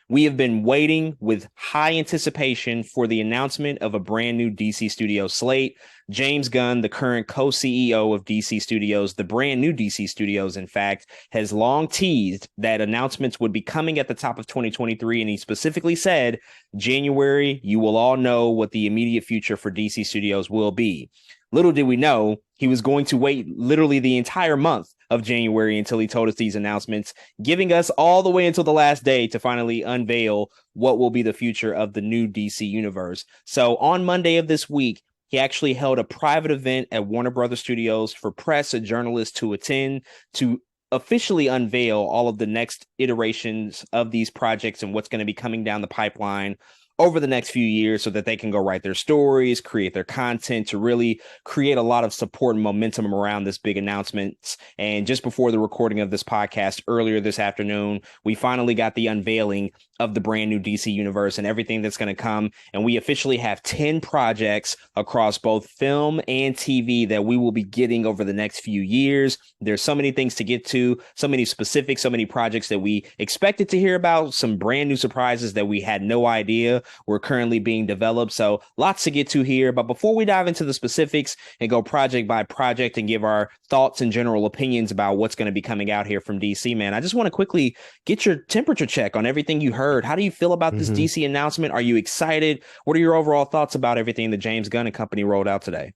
We have been waiting with high anticipation for the announcement of a brand new DC Studio slate. James Gunn, the current co-CEO of DC Studios, the brand new DC Studios, in fact, has long teased that announcements would be coming at the top of 2023. And he specifically said, January, you will all know what the immediate future for DC Studios will be. Little did we know he was going to wait literally the entire month of January until he told us these announcements, giving us all the way until the last day to finally unveil what will be the future of the new DC universe. So on Monday of this week, he actually held a private event at Warner Brothers Studios for press and journalists to attend to officially unveil all of the next iterations of these projects and what's going to be coming down the pipeline over the next few years so that they can go write their stories, create their content to really create a lot of support and momentum around this big announcement. And just before the recording of this podcast earlier this afternoon, we finally got the unveiling of the brand new DC universe and everything that's going to come. And we officially have 10 projects across both film and TV that we will be getting over the next few years. There's so many things to get to, so many specifics, so many projects that we expected to hear about, some brand new surprises that we had no idea were currently being developed. So lots to get to here. But before we dive into the specifics and go project by project and give our thoughts and general opinions about what's going to be coming out here from DC, man, I just want to quickly get your temperature check on everything you heard. How do you feel about this DC announcement? Are you excited? What are your overall thoughts about everything that James Gunn and company rolled out today?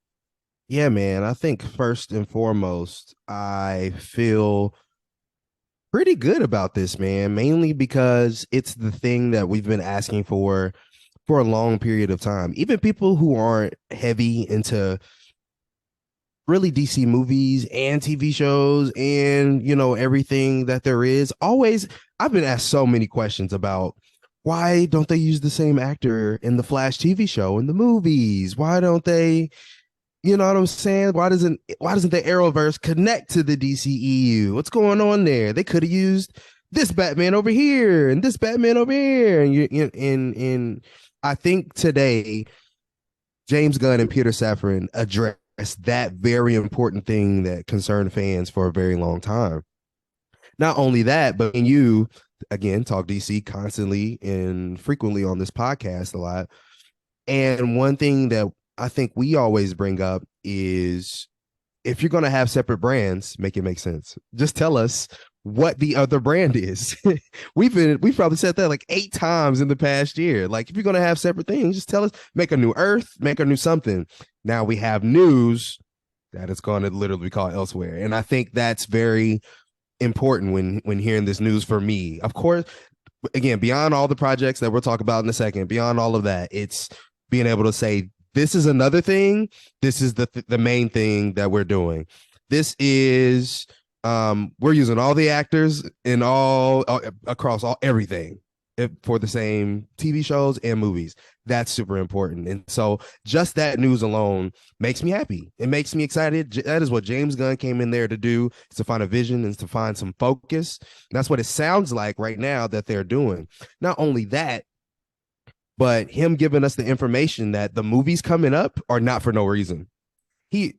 Yeah, man. I think first and foremost, I feel pretty good about this, man, mainly because it's the thing that we've been asking for a long period of time. Even people who aren't heavy into really DC movies and TV shows and, everything that there is, always, I've been asked so many questions about why don't they use the same actor in the Flash TV show in the movies? Why don't they, you know what I'm saying? Why doesn't the Arrowverse connect to the DCEU? What's going on there? They could have used this Batman over here and this Batman over here. And I think today James Gunn and Peter Safran addressed that very important thing that concerned fans for a very long time. Not only that, but you again talk DC constantly and frequently on this podcast a lot. And one thing that I think we always bring up is if you're going to have separate brands, make it make sense. Just tell us what the other brand is. We've probably said that like 8 times in the past year. Like if you're going to have separate things, just tell us, make a new Earth, make a new something. Now we have news that it's going to literally be called elsewhere. And I think that's very important when hearing this news for me. Of course, again, beyond all the projects that we'll talk about in a second, beyond all of that, it's being able to say, this is another thing. This is the main thing that we're doing. This is we're using all the actors in all across all everything for the same TV shows and movies. That's super important. And so just that news alone makes me happy. It makes me excited. That is what James Gunn came in there to do, is to find a vision and to find some focus. And that's what it sounds like right now that they're doing. Not only that, but him giving us the information that the movies coming up are not for no reason. Him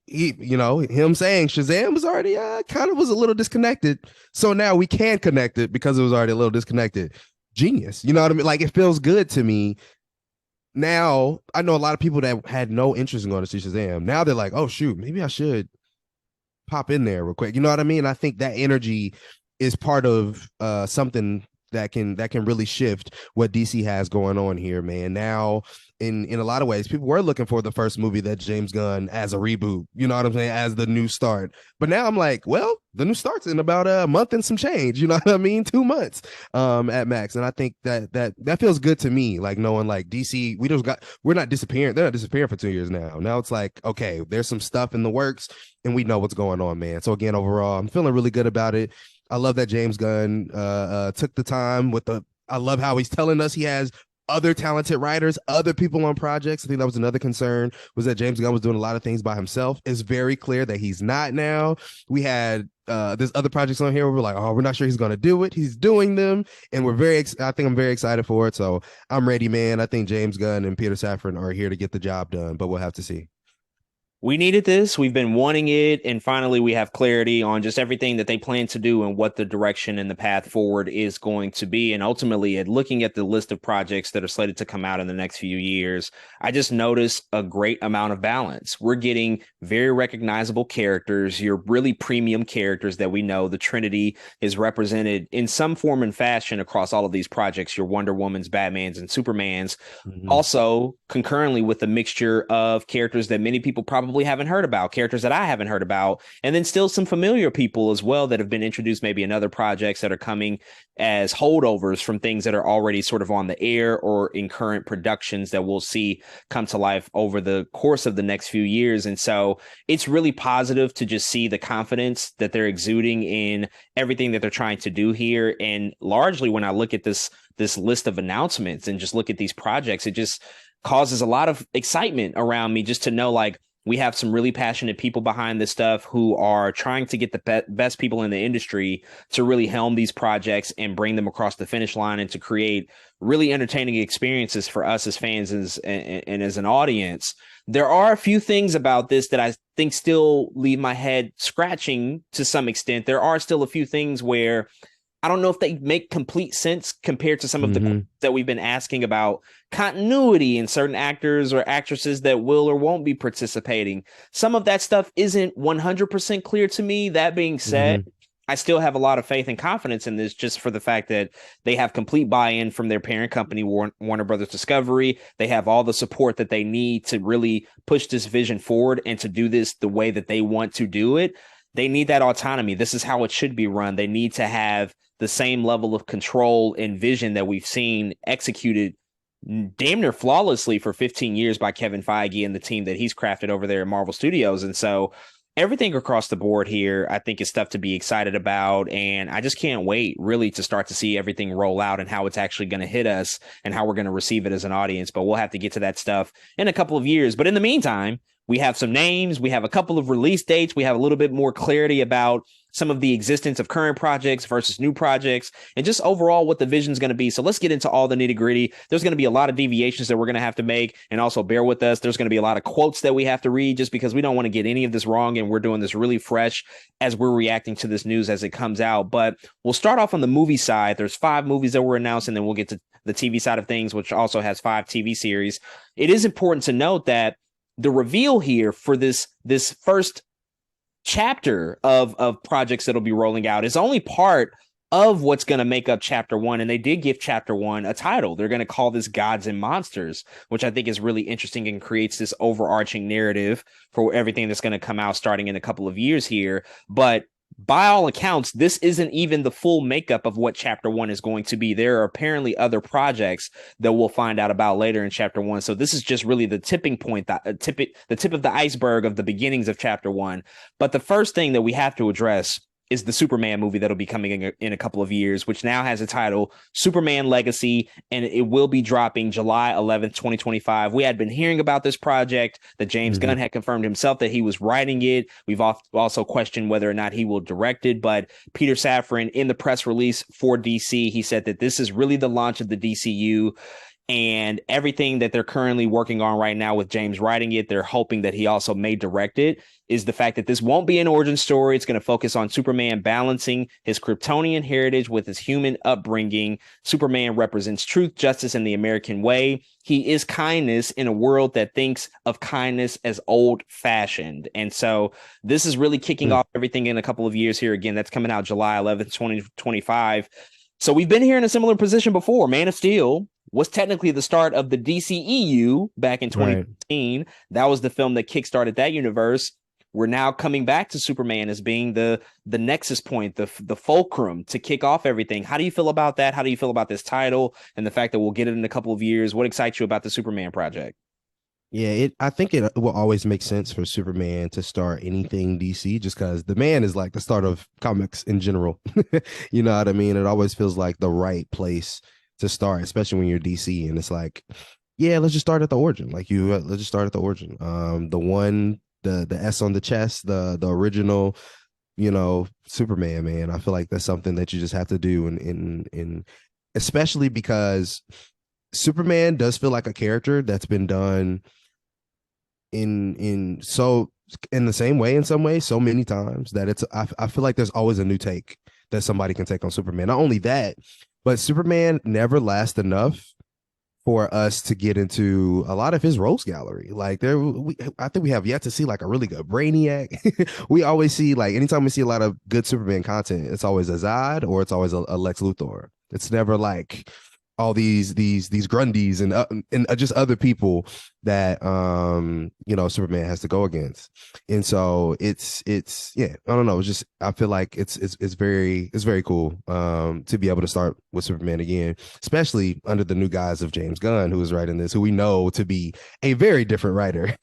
saying Shazam was already kind of was a little disconnected. So now we can connect it because it was already a little disconnected. Genius. You know what I mean? Like it feels good to me. Now, I know a lot of people that had no interest in going to see Shazam. Now they're like, oh, shoot, maybe I should pop in there real quick. You know what I mean? I think that energy is part of something that can really shift what DC has going on here, man. Now, in a lot of ways, people were looking for the first movie that James Gunn as a reboot, you know what I'm saying, as the new start. But now I'm like, well, the new start's in about a month and some change, you know what I mean? 2 months at max. And I think that feels good to me, like knowing like DC, we're not disappearing. They're not disappearing for 2 years now. Now it's like, okay, there's some stuff in the works and we know what's going on, man. So again, overall, I'm feeling really good about it. I love that James Gunn took the time I love how he's telling us he has other talented writers, other people on projects. I think that was another concern, was that James Gunn was doing a lot of things by himself. It's very clear that he's not now. We had there's other projects on here where we're like, oh, we're not sure he's going to do it. He's doing them. And I think I'm very excited for it. So I'm ready, man. I think James Gunn and Peter Safran are here to get the job done, but we'll have to see. We needed this. We've been wanting it. And finally, we have clarity on just everything that they plan to do and what the direction and the path forward is going to be. And ultimately, at looking at the list of projects that are slated to come out in the next few years, I just noticed a great amount of balance. We're getting very recognizable characters, your really premium characters that we know. The Trinity is represented in some form and fashion across all of these projects, your Wonder Woman's, Batman's, and Superman's, Mhm. also concurrently with a mixture of characters that many people probably haven't heard about, characters that I haven't heard about, and then still some familiar people as well that have been introduced maybe in other projects that are coming as holdovers from things that are already sort of on the air or in current productions that we'll see come to life over the course of the next few years. And so it's really positive to just see the confidence that they're exuding in everything that they're trying to do here. And largely when I look at this list of announcements and just look at these projects, it just causes a lot of excitement around me just to know like we have some really passionate people behind this stuff who are trying to get the best people in the industry to really helm these projects and bring them across the finish line and to create really entertaining experiences for us as fans and as an audience. There are a few things about this that I think still leave my head scratching to some extent. There are still a few things where I don't know if they make complete sense compared to some of the questions Mhm. that we've been asking about continuity in certain actors or actresses that will or won't be participating. Some of that stuff isn't 100% clear to me. That being said, Mhm. I still have a lot of faith and confidence in this just for the fact that they have complete buy-in from their parent company, Warner Brothers Discovery. They have all the support that they need to really push this vision forward and to do this the way that they want to do it. They need that autonomy. This is how it should be run. They need to have the same level of control and vision that we've seen executed damn near flawlessly for 15 years by Kevin Feige and the team that he's crafted over there at Marvel Studios. And so everything across the board here, I think, is stuff to be excited about. And I just can't wait really to start to see everything roll out and how it's actually going to hit us and how we're going to receive it as an audience. But we'll have to get to that stuff in a couple of years. But in the meantime, we have some names, we have a couple of release dates, we have a little bit more clarity about some of the existence of current projects versus new projects, and just overall what the vision is going to be. So let's get into all the nitty gritty. There's going to be a lot of deviations that we're going to have to make, and also bear with us. There's going to be a lot of quotes that we have to read just because we don't want to get any of this wrong, and we're doing this really fresh as we're reacting to this news as it comes out. But we'll start off on the movie side. There's 5 movies that were announced, and then we'll get to the TV side of things, which also has 5 TV series. It is important to note that the reveal here for this first chapter of projects that'll be rolling out is only part of what's going to make up chapter 1, and they did give chapter 1 a title. They're going to call this Gods and Monsters, which I think is really interesting and creates this overarching narrative for everything that's going to come out starting in a couple of years here. But by all accounts, this isn't even the full makeup of what chapter 1 is going to be. There are apparently other projects that we'll find out about later in chapter 1. So this is just really the tipping point, the tip of the iceberg of the beginnings of chapter 1. But the first thing that we have to address is the Superman movie that'll be coming in a couple of years, which now has a title, Superman Legacy, and it will be dropping July 11th, 2025. We had been hearing about this project, that James Mhm. Gunn had confirmed himself that he was writing it. We've also questioned whether or not he will direct it, but Peter Safran, in the press release for DC, he said that this is really the launch of the DCU, and everything that they're currently working on right now with James writing it, they're hoping that he also may direct it, is the fact that this won't be an origin story. It's going to focus on Superman balancing his Kryptonian heritage with his human upbringing. Superman represents truth, justice, and the American way. He is kindness in a world that thinks of kindness as old fashioned. And so this is really kicking Mm. off everything in a couple of years here. Again, that's coming out July 11th, 2025. So we've been here in a similar position before. Man of Steel was technically the start of the DCEU back in Right. 2015. That was the film that kickstarted that universe. We're now coming back to Superman as being the nexus point, the fulcrum to kick off everything. How do you feel about that? How do you feel about this title and the fact that we'll get it in a couple of years? What excites you about the Superman project? Yeah, I think it will always make sense for Superman to start anything DC just because the man is like the start of comics in general. You know what I mean? It always feels like the right place to start, especially when you're DC. And it's like, yeah, let's just start at the origin. Let's just start at the origin. The one, the S on the chest, the original, Superman, man. I feel like that's something that you just have to do, and especially because Superman does feel like a character that's been done in the same way, in some ways, so many times that I feel like there's always a new take that somebody can take on Superman. Not only that, but Superman never lasts enough for us to get into a lot of his rogues gallery. Like I think we have yet to see like a really good Brainiac. We always see, like, anytime we see a lot of good Superman content, it's always a Zod or it's always a Lex Luthor. It's never like all these Grundys and just other people that Superman has to go against. And so it's yeah, I don't know, it's just, I feel like it's very cool to be able to start with Superman again, especially under the new guise of James Gunn, who is writing this, who we know to be a very different writer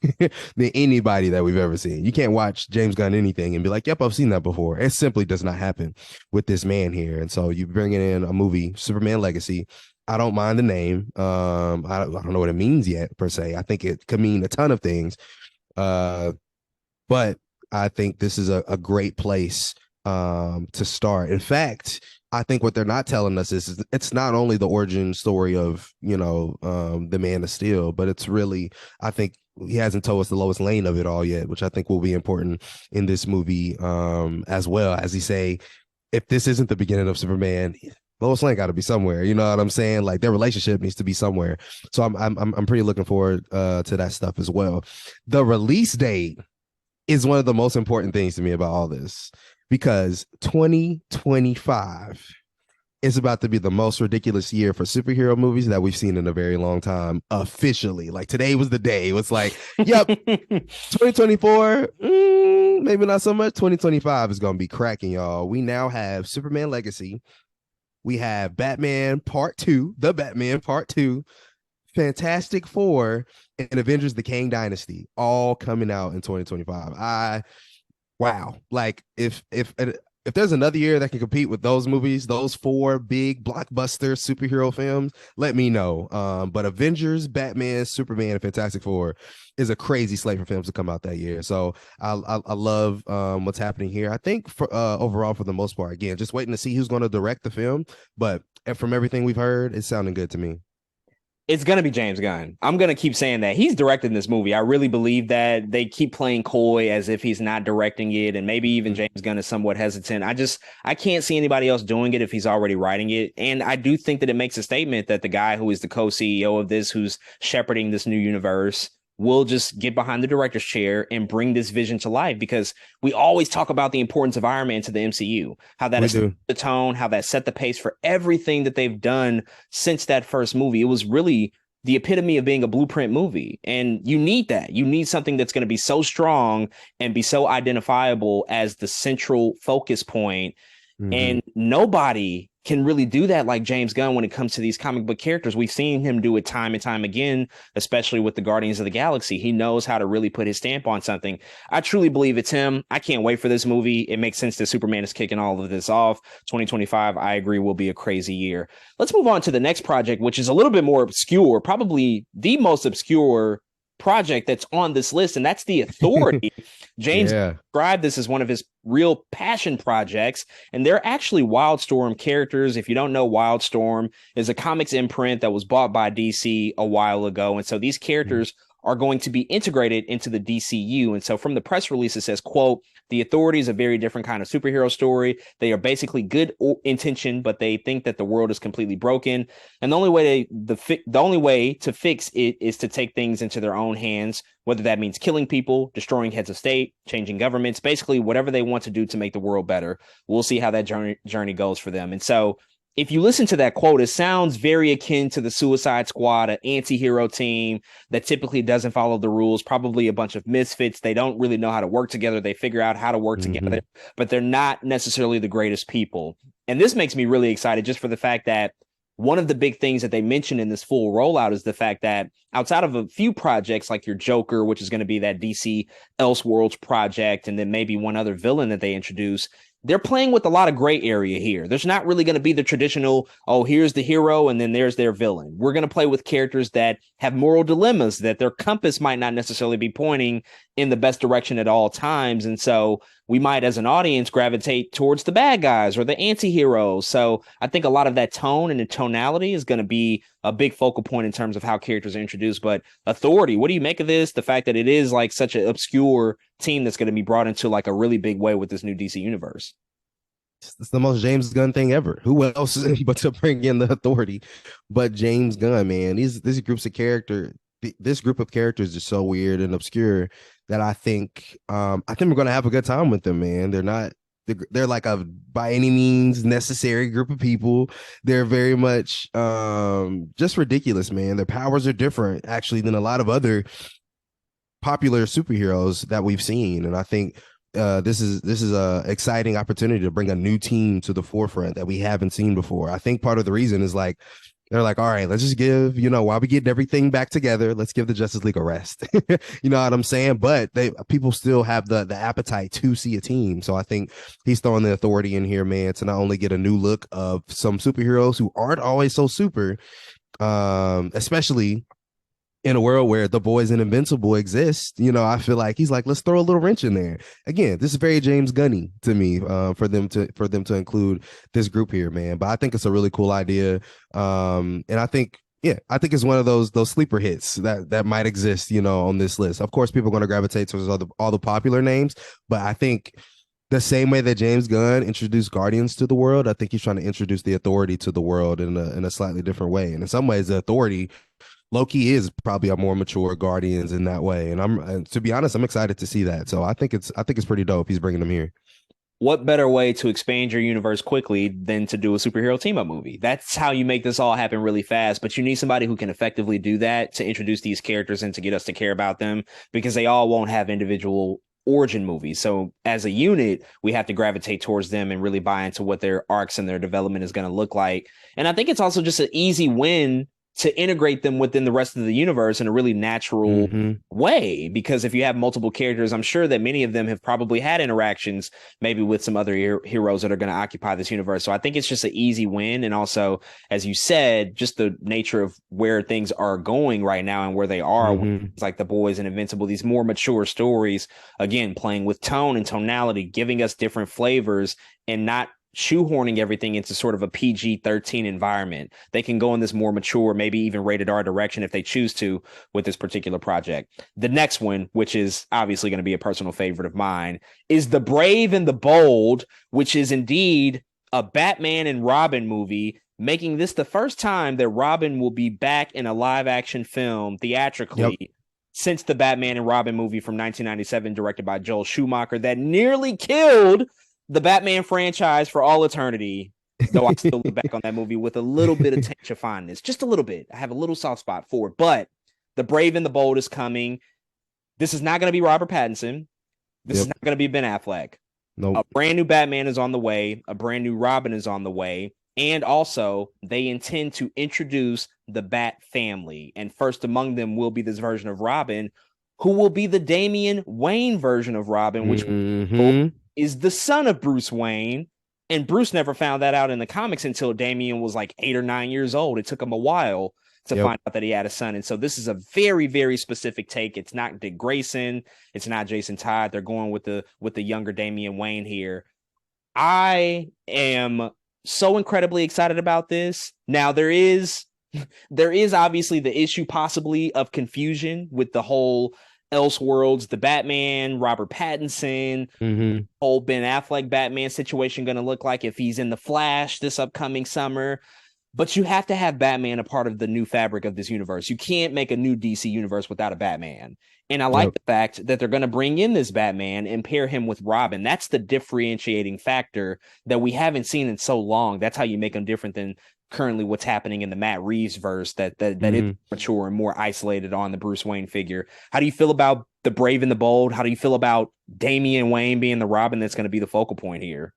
than anybody that we've ever seen. You can't watch James Gunn anything and be like, yep, I've seen that before. It simply does not happen with this man here. And so you bringing in a movie, Superman Legacy. I don't mind the name. I don't know what it means yet, per se. I think it could mean a ton of things. But I think this is a great place to start. In fact, I think what they're not telling us is it's not only the origin story of, the Man of Steel, but it's really, I think he hasn't told us the Lois Lane of it all yet, which I think will be important in this movie, as well. As he say, if this isn't the beginning of Superman, Lois Lane got to be somewhere. You know what I'm saying? Like, their relationship needs to be somewhere. So I'm pretty looking forward to that stuff as well. The release date is one of the most important things to me about all this, because 2025 is about to be the most ridiculous year for superhero movies that we've seen in a very long time. Officially, like, today was the day. It was like, yep, 2024, maybe not so much. 2025 is gonna be cracking, y'all. We now have Superman Legacy. We have Batman Part 2, The Batman Part 2, Fantastic Four, and Avengers: The Kang Dynasty, all coming out in 2025. Wow. Like, if there's another year that can compete with those movies, those four big blockbuster superhero films, let me know. But Avengers, Batman, Superman, and Fantastic Four is a crazy slate for films to come out that year. So I love what's happening here. I think for overall, for the most part, again, just waiting to see who's going to direct the film. But from everything we've heard, it's sounding good to me. It's going to be James Gunn. I'm going to keep saying that. He's directing this movie. I really believe that. They keep playing coy as if he's not directing it. And maybe even James Gunn is somewhat hesitant. I can't see anybody else doing it if he's already writing it. And I do think that it makes a statement that the guy who is the co-CEO of this, who's shepherding this new universe, will just get behind the director's chair and bring this vision to life, because we always talk about the importance of Iron Man to the MCU, how that has set the tone, how that set the pace for everything that they've done since that first movie. It was really the epitome of being a blueprint movie. And you need that. You need something that's going to be so strong and be so identifiable as the central focus point. Mm-hmm. And nobody can really do that like James Gunn when it comes to these comic book characters. We've seen him do it time and time again, especially with the Guardians of the Galaxy. He knows how to really put his stamp on something. I truly believe it's him. I can't wait for this movie. It makes sense that Superman is kicking all of this off. 2025, I agree, will be a crazy year. Let's move on to the next project, which is a little bit more obscure, probably the most obscure project that's on this list, and that's The Authority. James described this as one of his real passion projects, and they're actually Wildstorm characters. If you don't know, Wildstorm is a comics imprint that was bought by DC a while ago, and so these characters are going to be integrated into the DCU. And so from the press release, it says, quote, "The Authority is a very different kind of superhero story. They are basically good intention, but they think that the world is completely broken. And the only way to fix it is to take things into their own hands, whether that means killing people, destroying heads of state, changing governments, basically whatever they want to do to make the world better. We'll see how that journey goes for them." And so if you listen to that quote, it sounds very akin to the Suicide Squad, an anti-hero team that typically doesn't follow the rules, probably a bunch of misfits. They don't really know how to work together. They figure out how to work together, but they're not necessarily the greatest people. And this makes me really excited just for the fact that one of the big things that they mentioned in this full rollout is the fact that outside of a few projects like your Joker, which is going to be that DC Elseworlds project, and then maybe one other villain that they introduce, they're playing with a lot of gray area here. There's not really going to be the traditional, oh, here's the hero and then there's their villain. We're going to play with characters that have moral dilemmas, that their compass might not necessarily be pointing in the best direction at all times. And so we might, as an audience, gravitate towards the bad guys or the anti-heroes. So I think a lot of that tone and the tonality is going to be a big focal point in terms of how characters are introduced. But Authority, what do you make of this? The fact that it is like such an obscure team that's going to be brought into like a really big way with this new DC universe. It's the most James Gunn thing ever. Who else but to bring in the Authority but James Gunn, man? This group of characters is so weird and obscure that I think we're gonna have a good time with them, man. They're like a by any means necessary group of people. They're very much just ridiculous, man. Their powers are different actually than a lot of other popular superheroes that we've seen, and I think this is a exciting opportunity to bring a new team to the forefront that we haven't seen before. I think part of the reason is like they're like, all right, let's just give, while we getting everything back together, let's give the Justice League a rest. You know what I'm saying? But people still have the appetite to see a team. So I think he's throwing the Authority in here, man, to not only get a new look of some superheroes who aren't always so super, especially in a world where the boys and Invincible exist. I feel like he's like, let's throw a little wrench in there. Again, this is very James Gunny to me, for them to include this group here, man. But I think it's a really cool idea. And I think it's one of those sleeper hits that might exist, on this list. Of course, people are going to gravitate towards all the popular names, but I think the same way that James Gunn introduced Guardians to the world, I think he's trying to introduce the Authority to the world in a slightly different way. And in some ways, the Authority Loki is probably a more mature Guardians in that way, and to be honest, I'm excited to see that. So I think it's pretty dope. He's bringing them here. What better way to expand your universe quickly than to do a superhero team up movie? That's how you make this all happen really fast. But you need somebody who can effectively do that to introduce these characters and to get us to care about them, because they all won't have individual origin movies. So as a unit, we have to gravitate towards them and really buy into what their arcs and their development is going to look like. And I think it's also just an easy win to integrate them within the rest of the universe in a really natural way. Because if you have multiple characters, I'm sure that many of them have probably had interactions maybe with some other heroes that are going to occupy this universe. So I think it's just an easy win. And also, as you said, just the nature of where things are going right now and where they are, it's like The Boys and Invincible, these more mature stories, again, playing with tone and tonality, giving us different flavors and not shoehorning everything into sort of a PG-13 environment. They can go in this more mature, maybe even rated R direction if they choose to with this particular project. The next one, which is obviously going to be a personal favorite of mine, is The Brave and the Bold, which is indeed a Batman and Robin movie, making this the first time that Robin will be back in a live action film theatrically since the Batman and Robin movie from 1997, directed by Joel Schumacher, that nearly killed the Batman franchise for all eternity, though I still look back on that movie with a little bit of tinge of fondness, just a little bit. I have a little soft spot for it, but The Brave and the Bold is coming. This is not going to be Robert Pattinson. This is not going to be Ben Affleck. Nope. A brand new Batman is on the way. A brand new Robin is on the way. And also, they intend to introduce the Bat family. And first among them will be this version of Robin, who will be the Damian Wayne version of Robin, which is the son of Bruce Wayne. And Bruce never found that out in the comics until Damian was like 8 or 9 years old. It took him a while to find out that he had a son. And so this is a very, very specific take. It's not Dick Grayson. It's not Jason Todd. They're going with the younger Damian Wayne here. I am so incredibly excited about this. Now, there is obviously the issue possibly of confusion with the whole Elseworlds, the Batman, Robert Pattinson, whole Ben Affleck Batman situation going to look like if he's in The Flash this upcoming summer. But you have to have Batman a part of the new fabric of this universe. You can't make a new DC universe without a Batman. And I like the fact that they're going to bring in this Batman and pair him with Robin. That's the differentiating factor that we haven't seen in so long. That's how you make him different than currently what's happening in the Matt Reeves verse that is mature and more isolated on the Bruce Wayne figure. How do you feel about The Brave and the Bold? How do you feel about Damian Wayne being the Robin that's going to be the focal point here?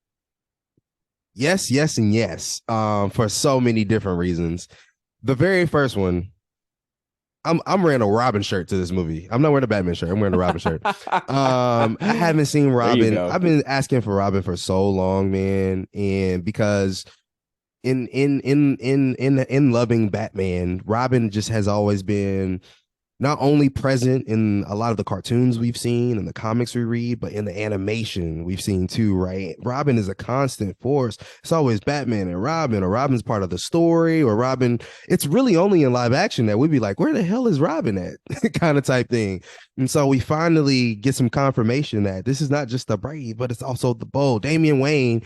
Yes, yes, and yes. For so many different reasons. The very first one, I'm wearing a Robin shirt to this movie. I'm not wearing a Batman shirt. I'm wearing a Robin shirt. I haven't seen Robin. I've been asking for Robin for so long, man, and because in loving Batman, Robin just has always been not only present in a lot of the cartoons we've seen and the comics we read, but in the animation we've seen too, right? Robin is a constant force. It's always Batman and Robin, or Robin's part of the story, or Robin. It's really only in live action that we'd be like, where the hell is Robin at? Kind of type thing. And so we finally get some confirmation that this is not just the brave, but it's also the bold. Damian Wayne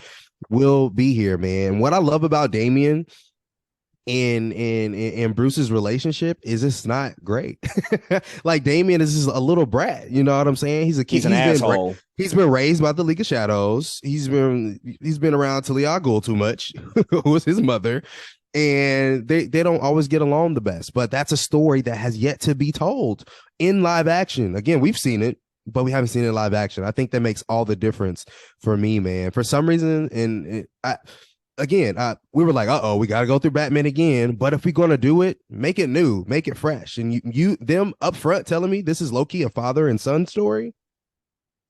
will be here, man. What I love about Damian in Bruce's relationship is it's not great. Like Damien is just a little brat, you know what I'm saying? He's a kid. He's an asshole. He's been raised by the League of Shadows. He's been around Talia al Ghul too much, who was his mother, and they don't always get along the best. But that's a story that has yet to be told in live action. Again, we've seen it, but we haven't seen it in live action. I think that makes all the difference for me, man. For some reason, we were like, uh-oh, we got to go through Batman again. But if we're going to do it, make it new, make it fresh. And them up front telling me this is low-key a father and son story.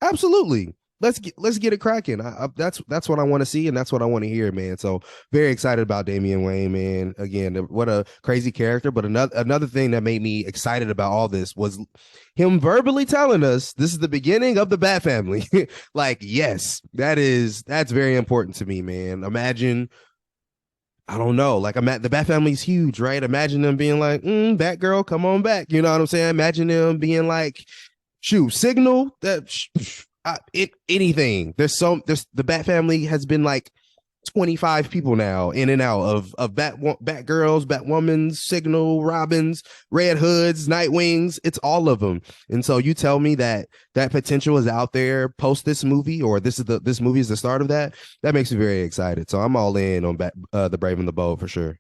Absolutely. Let's get it cracking. That's what I want to see, and that's what I want to hear, man. So very excited about Damian Wayne, man. Again, what a crazy character. But another thing that made me excited about all this was him verbally telling us this is the beginning of the Bat family. Like, yes, that's very important to me, man. Imagine, I don't know, like the Bat family's huge, right? Imagine them being like, Batgirl, come on back. You know what I'm saying? Imagine them being like, shoot, Signal, anything. There's the Bat family has been like 25 people now in and out of Batgirls, Batwomans, Signal, Robins, Red Hoods, Nightwings. It's all of them. And so you tell me that potential is out there post this movie, or this movie is the start of that. That makes me very excited. So I'm all in on the Brave and the Bold for sure.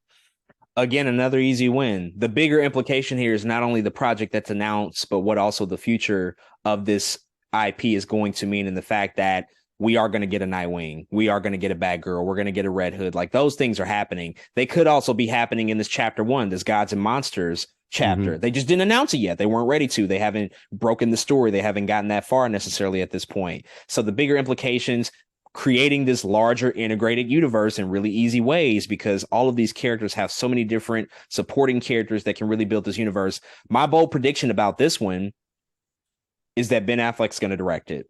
Again, another easy win. The bigger implication here is not only the project that's announced, but what also the future of this IP is going to mean, in the fact that we are going to get a Nightwing, we are going to get a Batgirl, we're going to get a Red Hood. Like, those things are happening. They could also be happening in this chapter 1, this Gods and Monsters chapter. Mm-hmm. They just didn't announce it yet. They weren't ready to. They haven't broken the story. They haven't gotten that far necessarily at this point. So the bigger implications, creating this larger integrated universe in really easy ways, because all of these characters have so many different supporting characters that can really build this universe. My bold prediction about this one is that Ben Affleck's going to direct it,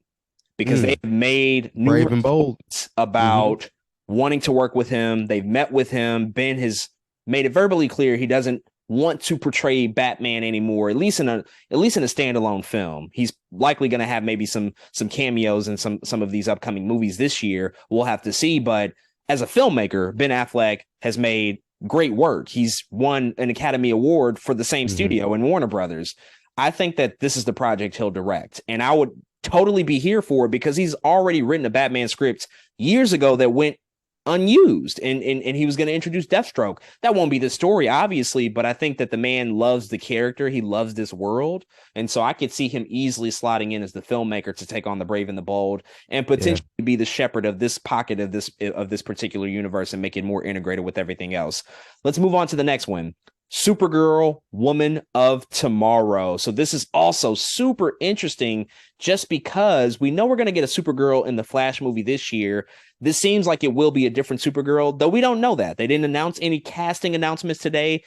because they've made brave and bold about wanting to work with him. They've met with him. Ben has made it verbally clear he doesn't want to portray Batman anymore, at least in a standalone film. He's likely going to have maybe some cameos in some of these upcoming movies this year. We'll have to see. But as a filmmaker, Ben Affleck has made great work. He's won an Academy Award for the same studio in Warner Brothers. I think that this is the project he'll direct, and I would totally be here for it, because he's already written a Batman script years ago that went unused, and he was going to introduce Deathstroke. That won't be the story, obviously, but I think that the man loves the character. He loves this world, and so I could see him easily slotting in as the filmmaker to take on the Brave and the Bold, and potentially be the shepherd of this pocket of this particular universe and make it more integrated with everything else. Let's move on to the next one. Supergirl, Woman of Tomorrow. So this is also super interesting, just because we know we're going to get a Supergirl in the Flash movie this year. This seems like it will be a different Supergirl, though we don't know that. They didn't announce any casting announcements today,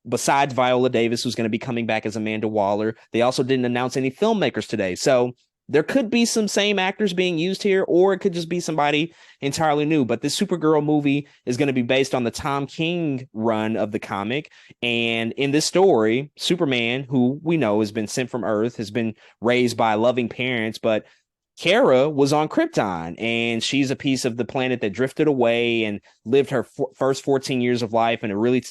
besides Viola Davis, who's going to be coming back as Amanda Waller. They also didn't announce any filmmakers today. So there could be some same actors being used here, or it could just be somebody entirely new. But this Supergirl movie is going to be based on the Tom King run of the comic. And in this story, Superman, who we know has been sent from Earth, has been raised by loving parents, but Kara was on Krypton, and she's a piece of the planet that drifted away and lived her first 14 years of life in a really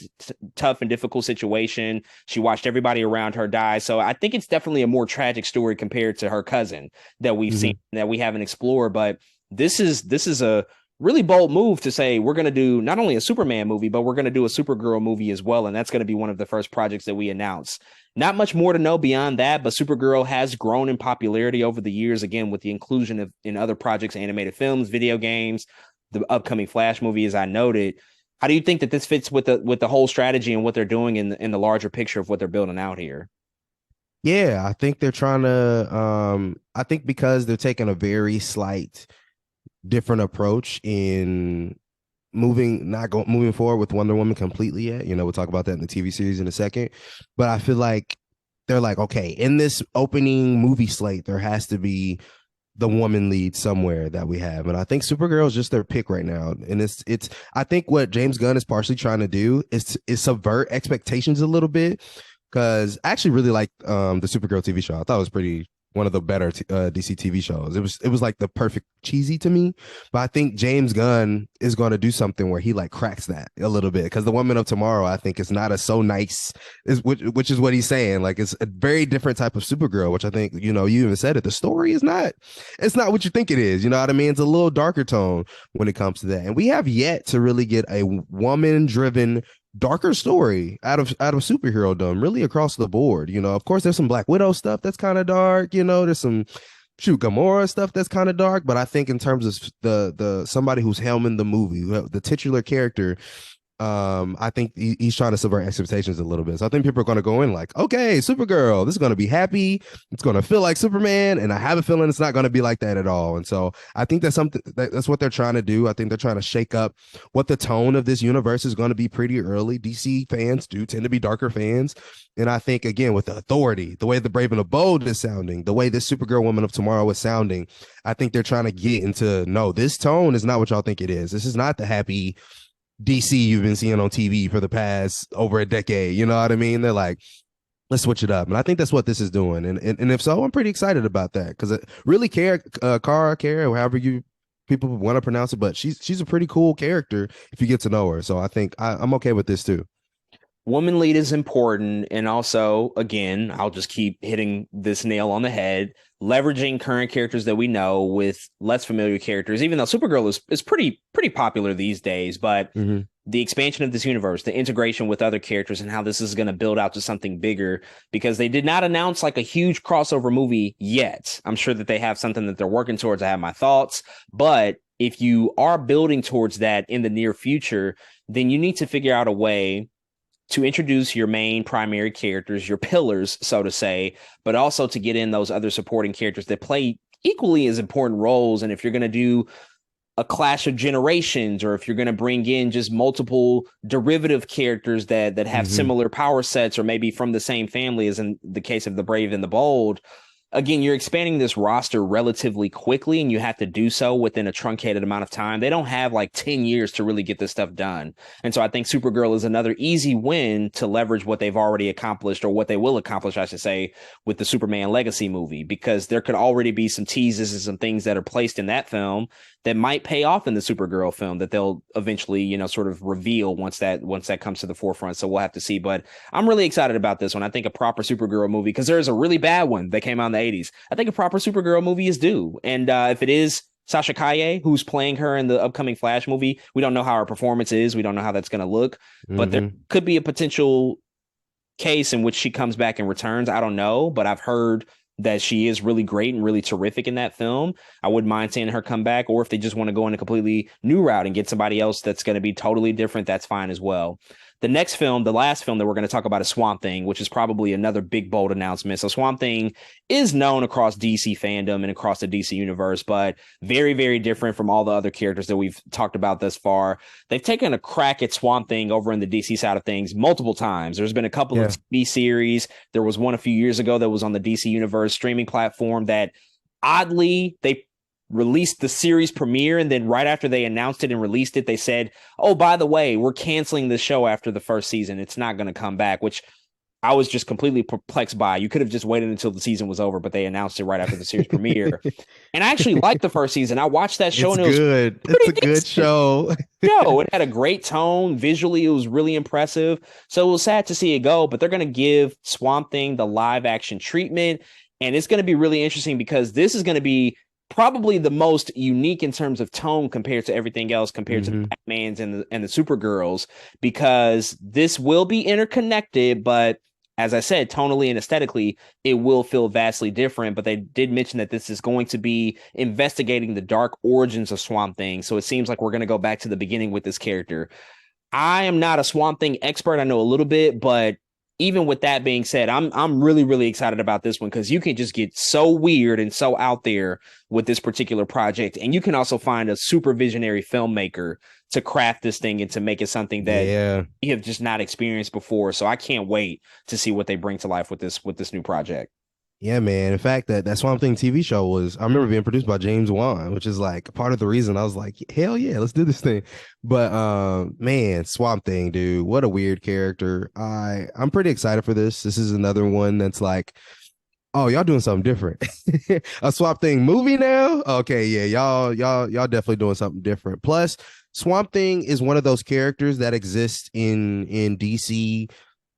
tough and difficult situation. She watched everybody around her die. So I think it's definitely a more tragic story compared to her cousin that we've seen, that we haven't explored. But this is a really bold move to say we're going to do not only a Superman movie, but we're going to do a Supergirl movie as well. And that's going to be one of the first projects that we announce. Not much more to know beyond that, but Supergirl has grown in popularity over the years, again, with the inclusion in other projects, animated films, video games, the upcoming Flash movie, as I noted. How do you think that this fits with the whole strategy and what they're doing in the larger picture of what they're building out here? Yeah, I think they're trying to I think because they're taking a very slight different approach in moving forward with Wonder Woman completely yet. We'll talk about that in the TV series in a second. But I feel like they're like, okay, in this opening movie slate, there has to be the woman lead somewhere that we have. And I think Supergirl is just their pick right now. And it's I think what James Gunn is partially trying to do is subvert expectations a little bit. Cause I actually really like the Supergirl TV show. I thought it was pretty one of the better DC TV shows. It was like the perfect cheesy to me. But I think James Gunn is going to do something where he like cracks that a little bit. Because the Woman of Tomorrow, I think, is not a so nice, which is what he's saying. Like it's a very different type of Supergirl, which I think you even said it. The story is not, it's not what you think it is. You know what I mean? It's a little darker tone when it comes to that. And we have yet to really get a woman driven darker story out of superhero-dom really across the board. Of course there's some Black Widow stuff that's kind of dark. There's some Gamora stuff that's kind of dark, but I think in terms of the somebody who's helming the movie, the titular character, I think he's trying to subvert expectations a little bit. So I think people are going to go in like, okay, Supergirl, this is going to be happy. It's going to feel like Superman. And I have a feeling it's not going to be like that at all. And so I think that's what they're trying to do. I think they're trying to shake up what the tone of this universe is going to be pretty early. DC fans do tend to be darker fans. And I think, again, with the authority, the way the Brave and the Bold is sounding, the way this Supergirl Woman of Tomorrow is sounding, I think they're trying to get into, no, this tone is not what y'all think it is. This is not the happy DC you've been seeing on TV for the past over a decade. You know what I mean? They're like, let's switch it up. And I think that's what this is doing. And if so, I'm pretty excited about that because it really Kara, however you people want to pronounce it, but she's a pretty cool character if you get to know her. So I think I'm okay with this too. Woman lead is important. And also, again, I'll just keep hitting this nail on the head, leveraging current characters that we know with less familiar characters, even though Supergirl is pretty popular these days. But the expansion of this universe, the integration with other characters and how this is going to build out to something bigger, because they did not announce like a huge crossover movie yet. I'm sure that they have something that they're working towards. I have my thoughts, but if you are building towards that in the near future, then you need to figure out a way to introduce your main primary characters, your pillars, so to say, but also to get in those other supporting characters that play equally as important roles. And if you're going to do a clash of generations, or if you're going to bring in just multiple derivative characters that have similar power sets, or maybe from the same family, as in the case of the Brave and the Bold, again, you're expanding this roster relatively quickly, and you have to do so within a truncated amount of time. They don't have like 10 years to really get this stuff done. And so I think Supergirl is another easy win to leverage what they've already accomplished, or what they will accomplish, I should say, with the Superman Legacy movie, because there could already be some teases and some things that are placed in that film that might pay off in the Supergirl film that they'll eventually, sort of reveal once that comes to the forefront. So we'll have to see. But I'm really excited about this one. I think a proper Supergirl movie, because there's a really bad one that came out in the 80s. I think a proper Supergirl movie is due. And if it is Sasha Calle, who's playing her in the upcoming Flash movie, we don't know how her performance is. We don't know how that's going to look. But there could be a potential case in which she comes back and returns. I don't know, but I've heard that she is really great and really terrific in that film. I wouldn't mind seeing her come back, or if they just want to go in a completely new route and get somebody else that's going to be totally different, that's fine as well. The next film, the last film that we're going to talk about, is Swamp Thing, which is probably another big, bold announcement. So Swamp Thing is known across DC fandom and across the DC universe, but very, very different from all the other characters that we've talked about thus far. They've taken a crack at Swamp Thing over in the DC side of things multiple times. There's been a couple of TV series. There was one a few years ago that was on the DC Universe streaming platform that oddly, they released the series premiere, and then right after they announced it and released it, they said, oh, by the way, we're canceling the show after the first season. It's not going to come back, which I was just completely perplexed by. You could have just waited until the season was over, but they announced it right after the series premiere. And I actually liked the first season. I watched that show, and it was good. It's a good show. It had a great tone. Visually, it was really impressive. So it was sad to see it go, but they're going to give Swamp Thing the live action treatment. And it's going to be really interesting, because this is going to be probably the most unique in terms of tone compared to everything else, compared to the Batmans and the Supergirls, because this will be interconnected, but as I said, tonally and aesthetically, it will feel vastly different. But they did mention that this is going to be investigating the dark origins of Swamp Thing. So it seems like we're going to go back to the beginning with this character. I am not a Swamp Thing expert. I know a little bit, but even with that being said, I'm really really excited about this one because you can just get so weird and so out there with this particular project, and you can also find a super visionary filmmaker to craft this thing and to make it something that Yeah. you have just not experienced before. So I can't wait to see what they bring to life with this new project. Yeah, man. In fact, that Swamp Thing TV show was, I remember being produced by James Wan, which is like part of the reason I was like, hell yeah, let's do this thing. But man, Swamp Thing, dude, what a weird character. I'm pretty excited for this. This is another one that's like, oh, y'all doing something different. A Swamp Thing movie now? Okay, yeah, y'all definitely doing something different. Plus, Swamp Thing is one of those characters that exists in DC,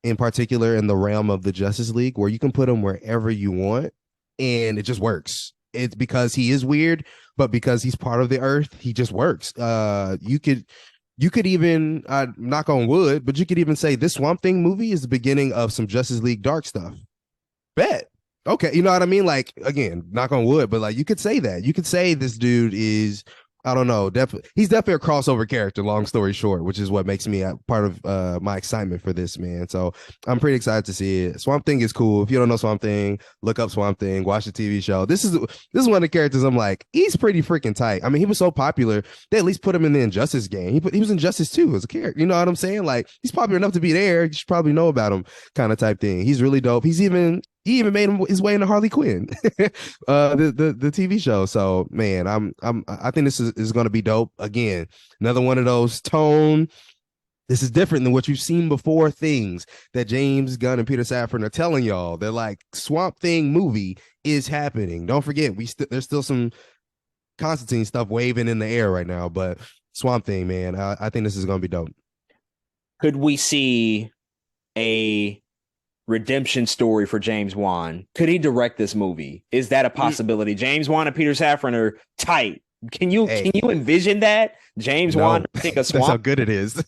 in particular in the realm of the Justice League, where you can put him wherever you want and it just works. It's because he is weird, but because he's part of the earth, he just works. You could even knock on wood, but you could even say this Swamp Thing movie is the beginning of some Justice League dark stuff. Bet. Okay, you know what I mean? Like, again, knock on wood, but like you could say that. You could say this dude is, I don't know, he's definitely a crossover character, long story short, which is what makes me a part of my excitement for this, man. So I'm pretty excited to see it. Swamp Thing is cool. If you don't know Swamp Thing, look up Swamp Thing, watch the TV show. This is one of the characters I'm like, he's pretty freaking tight. I mean, he was so popular, they at least put him in the Injustice game. He was in Justice 2 as a character. You know what I'm saying? Like, he's popular enough to be there. You should probably know about him, kind of type thing. He's really dope. He even made his way into Harley Quinn, the TV show. So man, I think this is going to be dope. Again, another one of those tone. This is different than what you've seen before. Things that James Gunn and Peter Safran are telling y'all. They're like, Swamp Thing movie is happening. Don't forget, there's still some Constantine stuff waving in the air right now, but Swamp Thing, man, I think this is going to be dope. Could we see a redemption story for James Wan? Could he direct this movie? Is that a possibility? James Wan and Peter Safran are tight. Can you envision that? James Wan take a swamp? That's how good it is.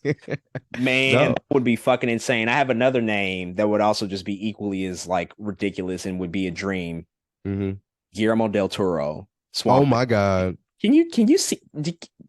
Man, that would be fucking insane. I have another name that would also just be equally as like ridiculous and would be a dream. Mm-hmm. Guillermo del Toro. Swamp. Oh my God. Can you see,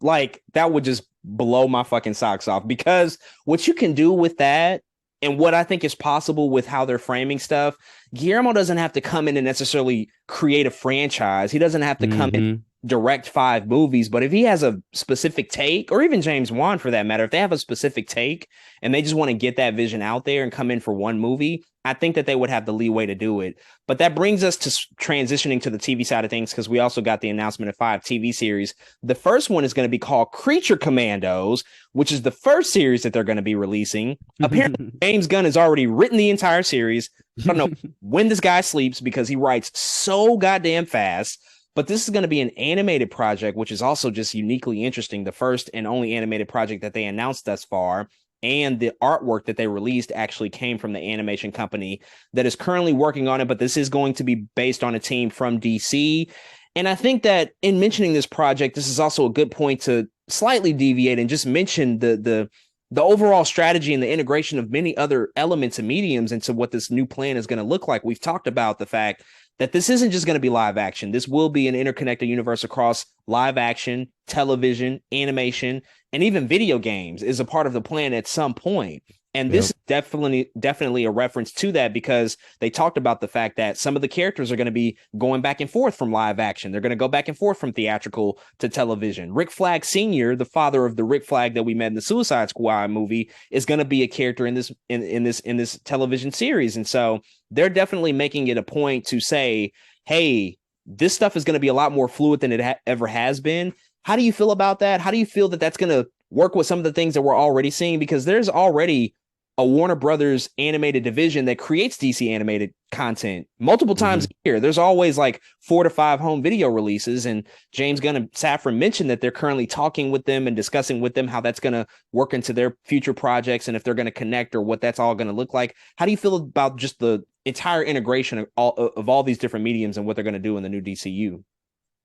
like, that would just blow my fucking socks off, because what you can do with that and what I think is possible with how they're framing stuff, Guillermo doesn't have to come in and necessarily create a franchise. He doesn't have to come in, direct 5 movies, but if he has a specific take, or even James Wan for that matter, if they have a specific take and they just want to get that vision out there and come in for one movie, I think that they would have the leeway to do it. But that brings us to transitioning to the TV side of things, because we also got the announcement of 5 TV series. The first one is going to be called Creature Commandos, which is the first series that they're going to be releasing. Apparently, James Gunn has already written the entire series. I don't know when this guy sleeps because he writes so goddamn fast. But this is going to be an animated project, which is also just uniquely interesting. The first and only animated project that they announced thus far. And the artwork that they released actually came from the animation company that is currently working on it. But this is going to be based on a team from DC. And I think that in mentioning this project, this is also a good point to slightly deviate and just mention the overall strategy and the integration of many other elements and mediums into what this new plan is going to look like. We've talked about the fact that this isn't just going to be live action. This will be an interconnected universe across live action, television, animation, and even video games is a part of the plan at some point. And this is definitely a reference to that, because they talked about the fact that some of the characters are going to be going back and forth from live action. They're going to go back and forth from theatrical to television. Rick Flag Sr., the father of the Rick Flag that we met in the Suicide Squad movie, is going to be a character in this television series. And so they're definitely making it a point to say, hey, this stuff is going to be a lot more fluid than it ever has been. How do you feel about that? How do you feel that that's going to work with some of the things that we're already seeing? Because there's already a Warner Brothers animated division that creates DC animated content multiple times a year. There's always like 4 to 5 home video releases, and James Gunn and Safran mentioned that they're currently talking with them and discussing with them how that's going to work into their future projects and if they're going to connect or what that's all going to look like. How do you feel about just the entire integration of all these different mediums and what they're going to do in the new DCU?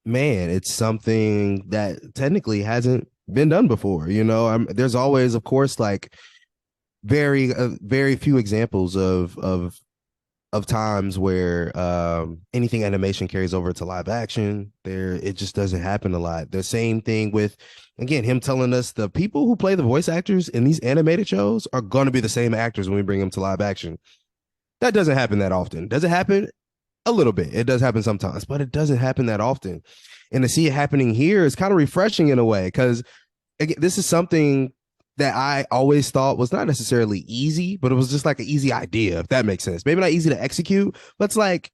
Man, it's something that technically hasn't been done before. You know, there's always, of course, like very few examples of times where anything animation carries over to live action. It just doesn't happen a lot. The same thing with, again, him telling us the people who play the voice actors in these animated shows are going to be the same actors when we bring them to live action. That doesn't happen that often. Does it happen? A little bit. It does happen sometimes, but it doesn't happen that often. And to see it happening here is kind of refreshing in a way, because this is something that I always thought was not necessarily easy, but it was just like an easy idea, if that makes sense. Maybe not easy to execute, but it's like,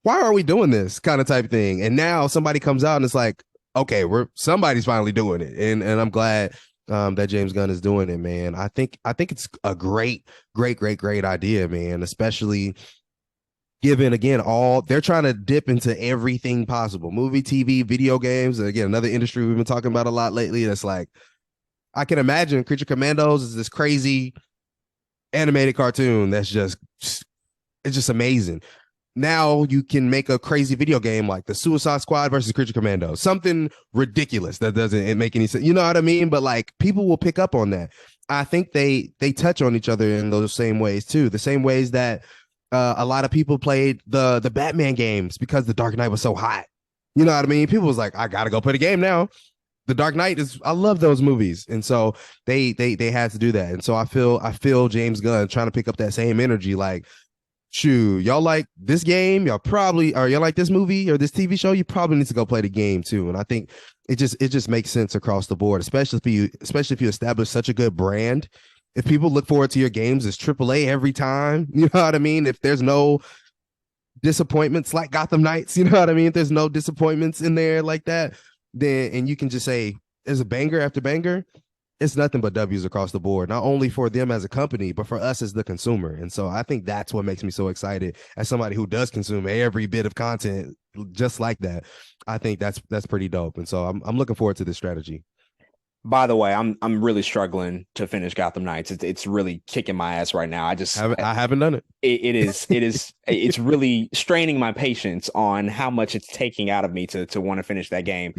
why are we doing this kind of type thing? And now somebody comes out and it's like, okay, somebody's finally doing it, and I'm glad that James Gunn is doing it, man. I think it's a great idea, man. Especially given, again, all they're trying to dip into everything possible: movie, TV, video games. Again, another industry we've been talking about a lot lately. That's like, I can imagine Creature Commandos is this crazy animated cartoon that's just it's just amazing. Now you can make a crazy video game like the Suicide Squad versus Creature Commando, something ridiculous that doesn't make any sense. You know what I mean? But like, people will pick up on that. I think they touch on each other in those same ways too. The same ways that a lot of people played the Batman games because the Dark Knight was so hot. You know what I mean? People was like, I gotta go play the game now. The Dark Knight I love those movies, and so they had to do that. And so I feel James Gunn trying to pick up that same energy, like, shoot, y'all like this game, y'all like this movie or this TV show, you probably need to go play the game too. And I think it just makes sense across the board, especially if you establish such a good brand. If people look forward to your games as AAA every time, you know what I mean? If there's no disappointments like Gotham Knights, you know what I mean? If there's no disappointments in there like that, then, and you can just say there's a banger after banger, it's nothing but W's across the board, not only for them as a company, but for us as the consumer. And so I think that's what makes me so excited as somebody who does consume every bit of content just like that. I think that's pretty dope. And so I'm looking forward to this strategy. By the way, I'm really struggling to finish Gotham Knights. It's really kicking my ass right now. I haven't done it. It's really straining my patience on how much it's taking out of me to want to finish that game.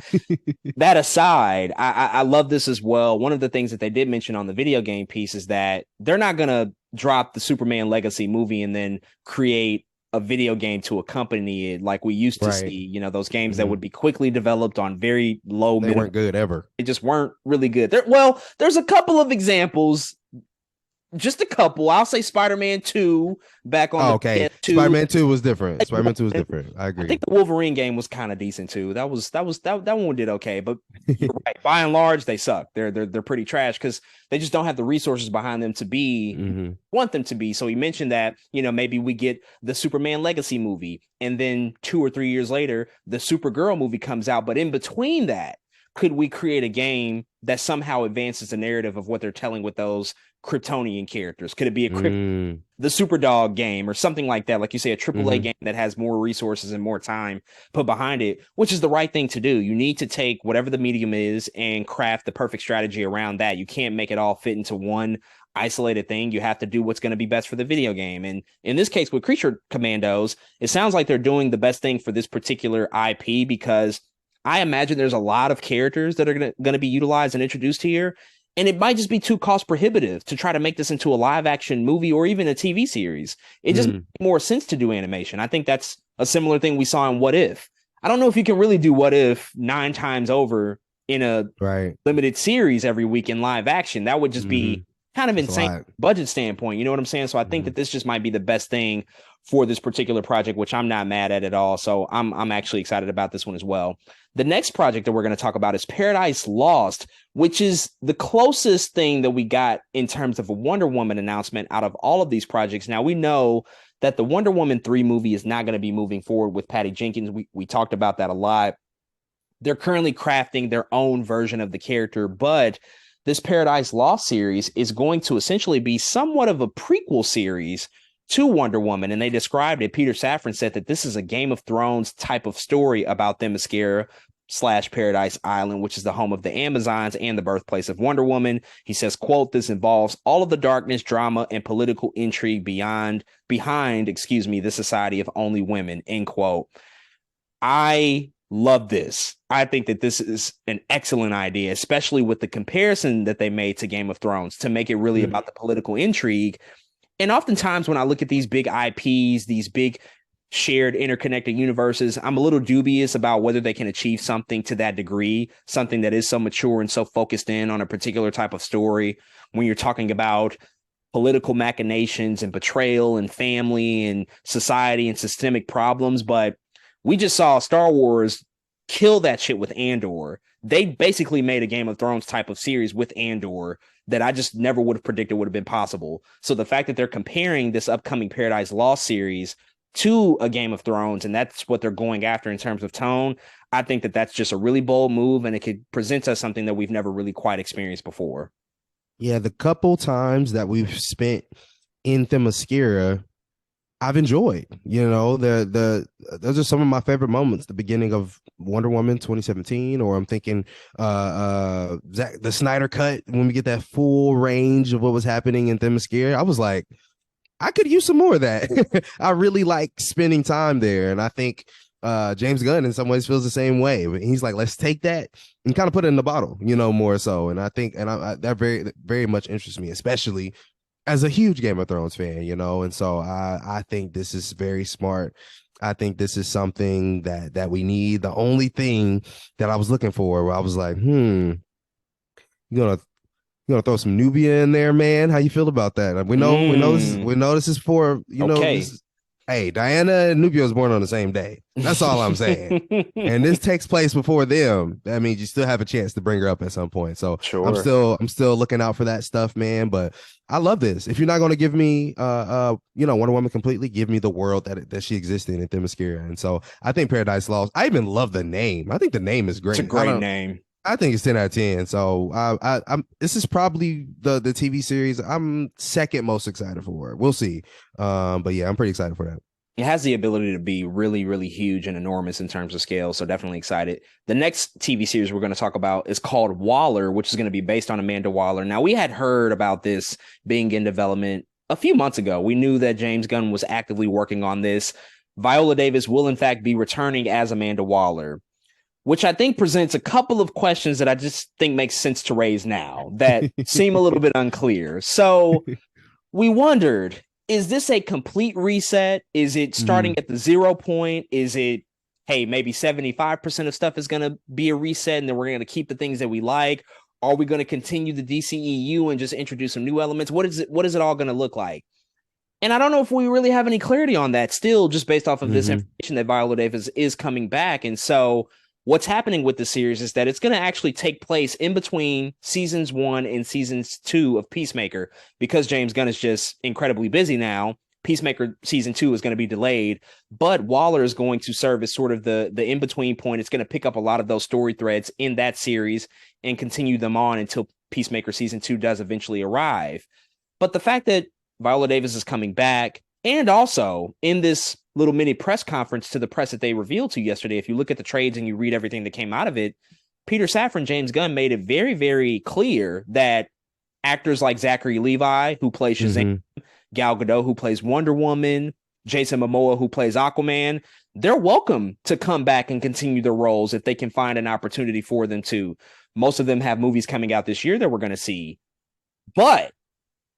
That aside, I love this as well. One of the things that they did mention on the video game piece is that they're not gonna drop the Superman Legacy movie and then create a video game to accompany it like we used to Right. see. You know, those games that would be quickly developed on very low. They weren't good ever. They just weren't really good. There's a couple of examples, just a couple. I'll say Spider-Man 2 back on okay. PS2. Spider-Man 2 was different. Spider-Man 2 was different. I agree. I think the Wolverine game was kind of decent too. That one did okay, but you're right. By and large, they suck. They're pretty trash because they just don't have the resources behind them to be want them to be. So he mentioned that, you know, maybe we get the Superman Legacy movie, and then 2 or 3 years later, the Supergirl movie comes out. But in between that, could we create a game that somehow advances the narrative of what they're telling with those Kryptonian characters? Could it be the Superdog game or something like that? Like you say, a AAA game that has more resources and more time put behind it, which is the right thing to do. You need to take whatever the medium is and craft the perfect strategy around that. You can't make it all fit into one isolated thing. You have to do what's going to be best for the video game. And in this case with Creature Commandos, it sounds like they're doing the best thing for this particular IP, because I imagine there's a lot of characters that are going to be utilized and introduced here. And it might just be too cost prohibitive to try to make this into a live action movie or even a TV series. It just makes more sense to do animation. I think that's a similar thing we saw in What If. I don't know if you can really do What If 9 times over in a limited series every week in live action. That would just be kind of insane budget standpoint. You know what I'm saying? So I think that this just might be the best thing for this particular project, which I'm not mad at all. So I'm actually excited about this one as well. The next project that we're going to talk about is Paradise Lost, which is the closest thing that we got in terms of a Wonder Woman announcement out of all of these projects. Now, we know that the Wonder Woman 3 movie is not going to be moving forward with Patty Jenkins. We talked about that a lot. They're currently crafting their own version of the character, but this Paradise Lost series is going to essentially be somewhat of a prequel series to Wonder Woman. And they described it. Peter Safran said that this is a Game of Thrones type of story about Themyscira / Paradise Island, which is the home of the Amazons and the birthplace of Wonder Woman. He says, quote, "This involves all of the darkness, drama, and political intrigue behind, the society of only women," end quote. I love this. I think that this is an excellent idea, especially with the comparison that they made to Game of Thrones, to make it really about the political intrigue. And oftentimes when I look at these big IPs, these big shared interconnected universes, I'm a little dubious about whether they can achieve something to that degree, something that is so mature and so focused in on a particular type of story. When you're talking about political machinations and betrayal and family and society and systemic problems. But we just saw Star Wars kill that shit with Andor. They basically made a Game of Thrones type of series with Andor that I just never would have predicted would have been possible. So the fact that they're comparing this upcoming Paradise Lost series to a Game of Thrones, and that's what they're going after in terms of tone, I think that that's just a really bold move, and it could present us something that we've never really quite experienced before. Yeah, the couple times that we've spent in Themyscira, I've enjoyed. You know, those are some of my favorite moments. The beginning of Wonder Woman 2017, or I'm thinking the Snyder cut when we get that full range of what was happening in Themyscira. I was like, I could use some more of that. I really like spending time there, and I think James Gunn in some ways feels the same way. He's like, let's take that and kind of put it in the bottle, you know, more so. And I think, and that very, very much interests me, especially as a huge Game of Thrones fan, you know. And so I think this is very smart. I think this is something that we need. The only thing that I was looking for, where I was like, you gonna throw some Nubia in there, man? How you feel about that? We know this is for, you know, Okay. this is, hey, Diana and Nubia was born on the same day. That's all I'm saying. And this takes place before them. That means you still have a chance to bring her up at some point. So Sure. I'm still looking out for that stuff, man. But I love this. If you're not gonna give me Wonder Woman completely, give me the world that she existed in Themyscira. And so I think Paradise Lost. I even love the name. I think the name is It's a great. great name. I think it's 10 out of 10. So I'm this is probably the TV series I'm second most excited for. We'll see. But yeah, I'm pretty excited for that. It has the ability to be really, really huge and enormous in terms of scale. So definitely excited. The next TV series we're going to talk about is called Waller, which is going to be based on Amanda Waller. Now, we had heard about this being in development a few months ago. We knew that James Gunn was actively working on this. Viola Davis will, in fact, be returning as Amanda Waller, which I think presents a couple of questions that I just think makes sense to raise now that seem a little bit unclear. So we wondered, is this a complete reset? Is it starting at the 0 point? Is it, hey, maybe 75% of stuff is going to be a reset and then we're going to keep the things that we like? Are we going to continue the DCEU and just introduce some new elements? What is it all going to look like? And I don't know if we really have any clarity on that still, just based off of this information that Viola Davis is coming back. And so what's happening with the series is that it's going to actually take place in between seasons 1 and seasons 2 of Peacemaker, because James Gunn is just incredibly busy now. Peacemaker season 2 is going to be delayed, but Waller is going to serve as sort of the in-between point. It's going to pick up a lot of those story threads in that series and continue them on until Peacemaker season 2 does eventually arrive. But the fact that Viola Davis is coming back, and also in this little mini press conference to the press that they revealed to yesterday, if you look at the trades and you read everything that came out of it, Peter Safran, James Gunn made it very, very clear that actors like Zachary Levi, who plays Shazam, Gal Gadot, who plays Wonder Woman, Jason Momoa, who plays Aquaman, they're welcome to come back and continue their roles if they can find an opportunity for them to. Most of them have movies coming out this year that we're going to see. But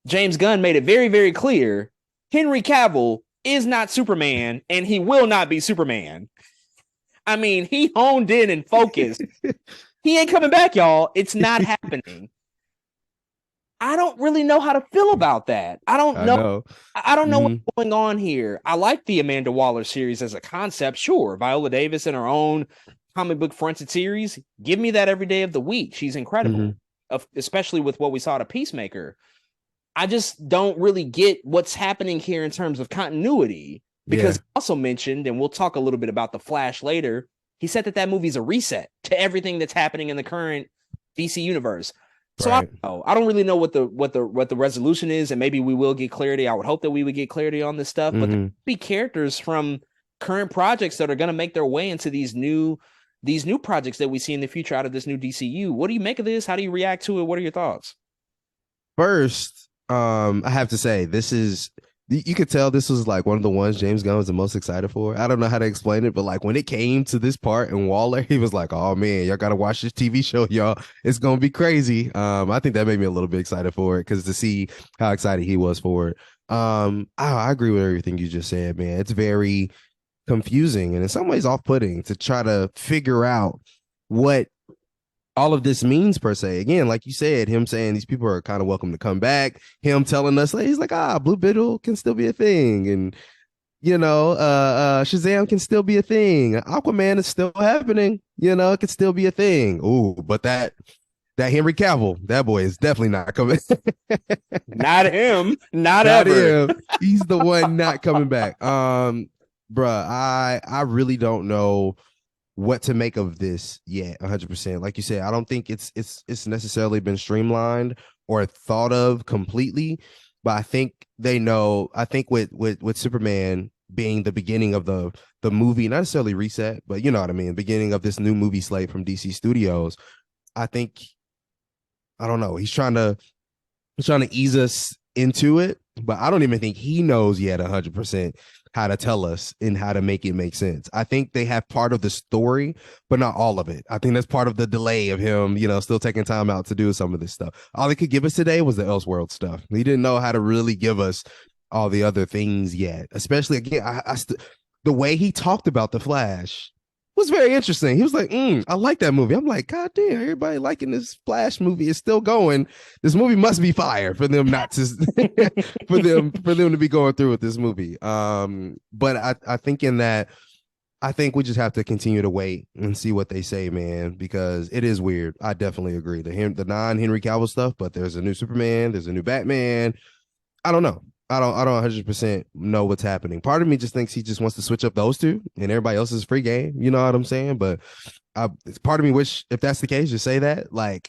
James Gunn made it very, very clear Henry Cavill is not Superman, and he will not be Superman. I mean, he honed in and focused. He ain't coming back, y'all. It's not happening. I don't really know how to feel about that. I don't know. I don't know what's going on here. I like the Amanda Waller series as a concept. Sure, Viola Davis in her own comic book fronted series. Give me that every day of the week. She's incredible, especially with what we saw to Peacemaker. I just don't really get what's happening here in terms of continuity, because he also mentioned, and we'll talk a little bit about The Flash later, he said that movie's a reset to everything that's happening in the current DC universe. So I don't know. I don't really know what the resolution is, and maybe we will get clarity. I would hope that we would get clarity on this stuff, but there could be characters from current projects that are going to make their way into these new projects that we see in the future out of this new DCU. What do you make of this? How do you react to it? What are your thoughts? First, I have to say, you could tell this was like one of the ones James Gunn was the most excited for. I don't know how to explain it, but like when it came to this part in Waller, he was like, "Oh man, y'all gotta watch this TV show, y'all. It's gonna be crazy." I think that made me a little bit excited for it, because to see how excited he was for it. I agree with everything you just said, man. It's very confusing and in some ways off-putting to try to figure out what all of this means per se. Again, like you said, him saying these people are kind of welcome to come back. Him telling us, like, he's like, Blue Beetle can still be a thing, and Shazam can still be a thing. Aquaman is still happening. It can still be a thing. Ooh, but that Henry Cavill, that boy is definitely not coming. Not him, not Not ever. him. He's the one not coming back. Bruh, I really don't know what to make of this yet. 100%. Like you said, I don't think it's necessarily been streamlined or thought of completely, but I think they know. I think with Superman being the beginning of the movie, not necessarily reset, but you know what I mean, beginning of this new movie slate from DC Studios. I think, I don't know. He's trying to ease us into it, but I don't even think he knows yet 100% how to tell us and how to make it make sense. I think they have part of the story, but not all of it. I think that's part of the delay of him, still taking time out to do some of this stuff. All he could give us today was the Elseworld stuff. He didn't know how to really give us all the other things yet. Especially again, the way he talked about the Flash was very interesting. He was like, I like that movie. I'm like, God damn, everybody liking this Flash movie is still going. This movie must be fire for them not to for them to be going through with this movie. But I think in that, I think we just have to continue to wait and see what they say, man, because it is weird. I definitely agree. The non-Henry Cavill stuff, but there's a new Superman, there's a new Batman. I don't know. I don't 100% know what's happening. Part of me just thinks he just wants to switch up those two and everybody else is free game. You know what I'm saying? But part of me wish, if that's the case, just say that. Look,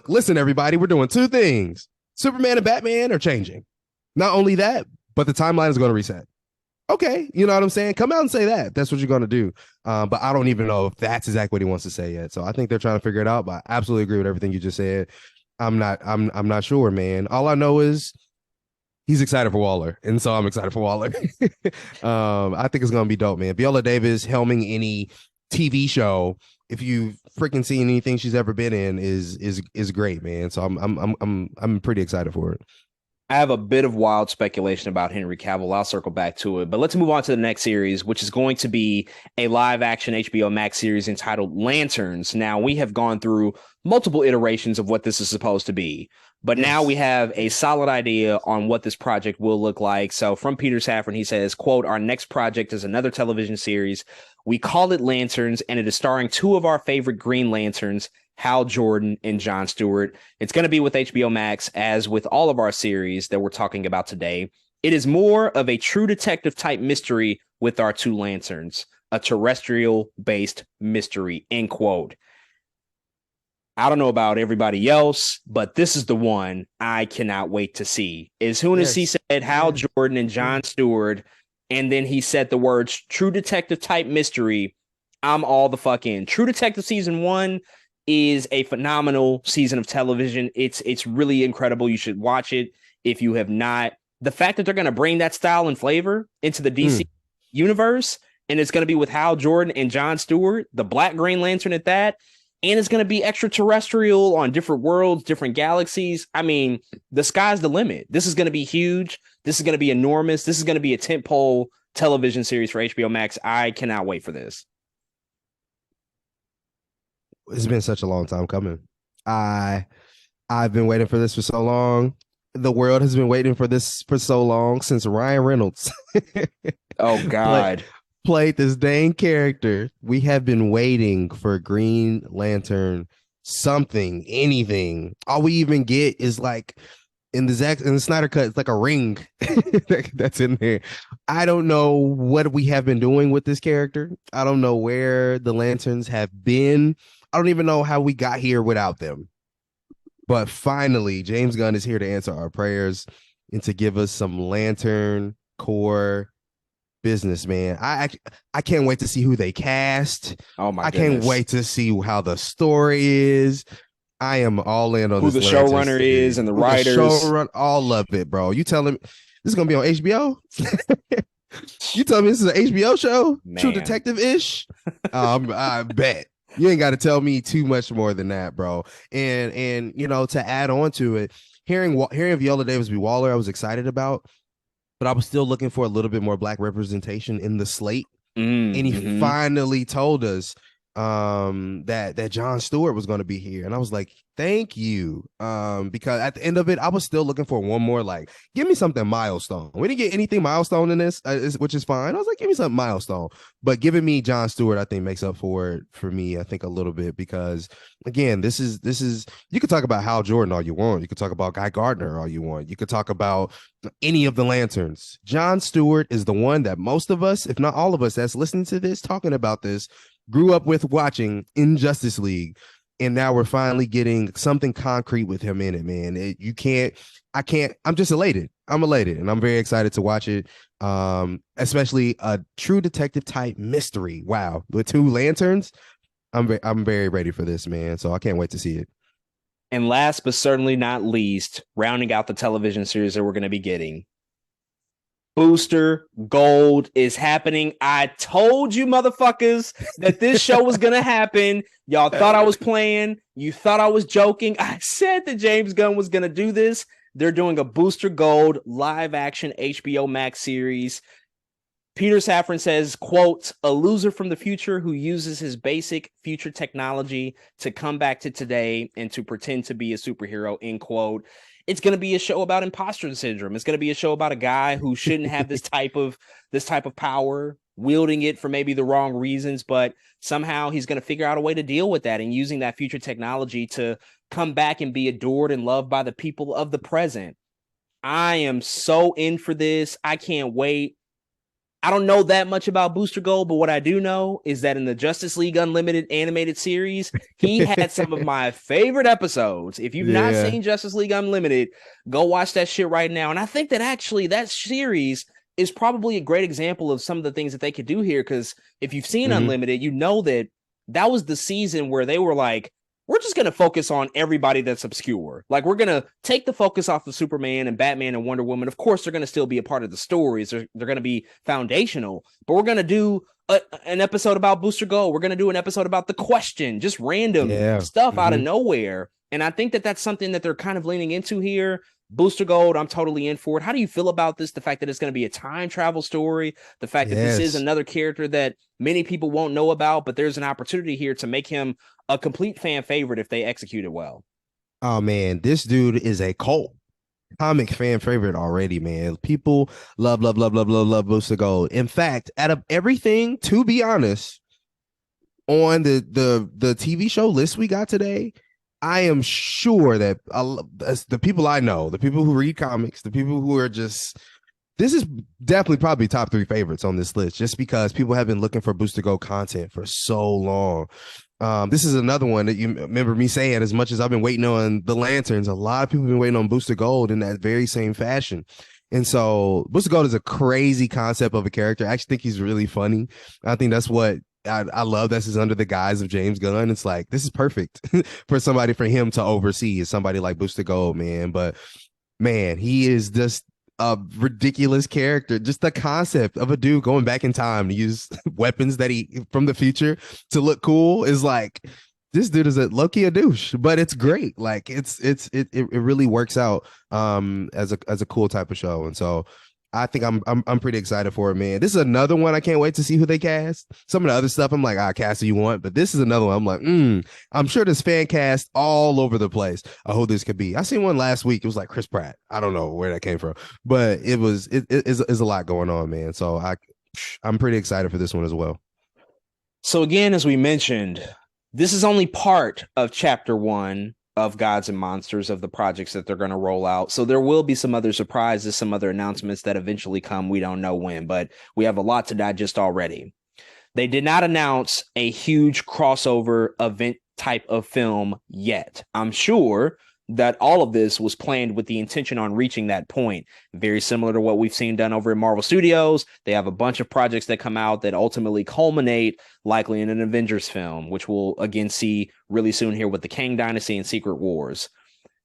listen, everybody, we're doing two things. Superman and Batman are changing. Not only that, but the timeline is going to reset. Okay, you know what I'm saying? Come out and say that. That's what you're going to do. But I don't even know if that's exactly what he wants to say yet. So I think they're trying to figure it out. But I absolutely agree with everything you just said. I'm not sure, man. All I know is he's excited for Waller, and so I'm excited for Waller. I think it's gonna be dope, man. Viola Davis helming any TV show, if you've freaking seen anything she's ever been in, is great, man. So I'm pretty excited for it. I have a bit of wild speculation about Henry Cavill. I'll circle back to it, but let's move on to the next series, which is going to be a live action HBO Max series entitled Lanterns. Now, we have gone through multiple iterations of what this is supposed to be, but now we have a solid idea on what this project will look like. So from Peter Safran, he says, quote, "Our next project is another television series. We call it Lanterns, and it is starring two of our favorite Green Lanterns, Hal Jordan and Jon Stewart. It's going to be with HBO Max, as with all of our series that we're talking about today. It is more of a true detective type mystery with our two lanterns, a terrestrial based mystery," end quote. I don't know about everybody else, but this is the one I cannot wait to see. As soon as he said Hal Jordan and Jon Stewart, and then he said the words true detective type mystery, I'm all the fuck in. True Detective season 1 is a phenomenal season of television. It's really incredible. You should watch it if you have not. The fact that they're going to bring that style and flavor into the DC universe, and it's going to be with Hal Jordan and Jon Stewart, the Black Green Lantern at that, and it's going to be extraterrestrial on different worlds, different galaxies. I mean, the sky's the limit. This is going to be huge. This is going to be enormous. This is going to be a tentpole television series for HBO Max. I cannot wait for this. It's been such a long time coming. I've been waiting for this for so long. The world has been waiting for this for so long, since Ryan Reynolds oh God played this dang character. We have been waiting for Green Lantern something, anything. All we even get is like in the Snyder cut, it's like a ring that's in there. I don't know what we have been doing with this character. I don't know where the lanterns have been. I don't even know how we got here without them. But finally, James Gunn is here to answer our prayers and to give us some lantern core business, man. I can't wait to see who they cast. Oh my I goodness. Can't wait to see how the story is. I am all in on who this. The showrunner is and the writers. All of it, bro. You telling me this is gonna be on HBO? You tell me this is an HBO show? Man. True Detective ish? I bet. You ain't got to tell me too much more than that, bro. And to add on to it, hearing Viola Davis be Waller, I was excited about, but I was still looking for a little bit more Black representation in the slate. And he finally told us that John Stewart was going to be here, and I was like, thank you, because at the end of it I was still looking for one more, like, give me something milestone. We didn't get anything milestone in this, which is fine. I was like, give me something milestone, but giving me John Stewart I think makes up for it for me, I think, a little bit, because again, this is you could talk about Hal Jordan all you want, you could talk about Guy Gardner all you want, you could talk about any of the Lanterns. John Stewart is the one that most of us, if not all of us that's listening to this, talking about this, grew up with watching in Justice League, and now we're finally getting something concrete with him in it, man. I'm just elated. I'm elated, and I'm very excited to watch it. Especially a true detective type mystery. Wow, with two lanterns. I'm very ready for this, man. So I can't wait to see it. And last but certainly not least, rounding out the television series that we're going to be getting, Booster Gold is happening. I told you motherfuckers that this show was going to happen. Y'all thought I was playing. You thought I was joking. I said that James Gunn was going to do this. They're doing a Booster Gold live action HBO Max series. Peter Safran says, quote, a loser from the future who uses his basic future technology to come back to today and to pretend to be a superhero, end quote. It's going to be a show about imposter syndrome. It's going to be a show about a guy who shouldn't have this type of power, wielding it for maybe the wrong reasons, but somehow he's going to figure out a way to deal with that and using that future technology to come back and be adored and loved by the people of the present. I am so in for this. I can't wait. I don't know that much about Booster Gold, but what I do know is that in the Justice League Unlimited animated series, he had some of my favorite episodes. If you've not seen Justice League Unlimited, go watch that shit right now. And I think that actually that series is probably a great example of some of the things that they could do here. Because if you've seen Unlimited, you know that that was the season where they were like, we're just going to focus on everybody that's obscure. Like, we're going to take the focus off of Superman and Batman and Wonder Woman. Of course, they're going to still be a part of the stories. They're going to be foundational, but we're going to do an episode about Booster Gold. We're going to do an episode about The Question, just random stuff out of nowhere. And I think that that's something that they're kind of leaning into here. Booster Gold, I'm totally in for it. How do you feel about this? The fact that it's going to be a time travel story, the fact that this is another character that many people won't know about, but there's an opportunity here to make him a complete fan favorite if they execute it well. Oh man, this dude is a cult comic fan favorite already, man. People love Booster Gold. In fact, out of everything, to be honest, on the TV show list we got today, I am sure that the people I know, the people who read comics, the people who are just, this is definitely probably top 3 favorites on this list, just because people have been looking for Booster Gold content for so long. This is another one that you remember me saying, as much as I've been waiting on the Lanterns, a lot of people have been waiting on Booster Gold in that very same fashion. And so Booster Gold is a crazy concept of a character. I actually think he's really funny. I think that's what I love. This is under the guise of James Gunn. It's like, this is perfect for him to oversee, is somebody like Booster Gold, man. But man, he is just a ridiculous character. Just the concept of a dude going back in time to use weapons that he from the future to look cool is like, this dude is a low-key a douche, but it's great. Like, it really works out as a cool type of show. And so I think I'm pretty excited for it, man. This is another one I can't wait to see who they cast. Some of the other stuff I'm like, cast who you want, but this is another one I'm like, I'm sure there's fan cast all over the place of who this could be. I seen one last week. It was like Chris Pratt. I don't know where that came from, but it is a lot going on, man. So I'm pretty excited for this one as well. So again, as we mentioned, this is only part of chapter 1 of Gods and Monsters, of the projects that they're going to roll out. So there will be some other surprises, some other announcements that eventually come. We don't know when, but we have a lot to digest already. They did not announce a huge crossover event type of film yet. I'm sure that all of this was planned with the intention on reaching that point. Very similar to what we've seen done over in Marvel Studios. They have a bunch of projects that come out that ultimately culminate likely in an Avengers film, which we'll again see really soon here with the Kang Dynasty and Secret Wars.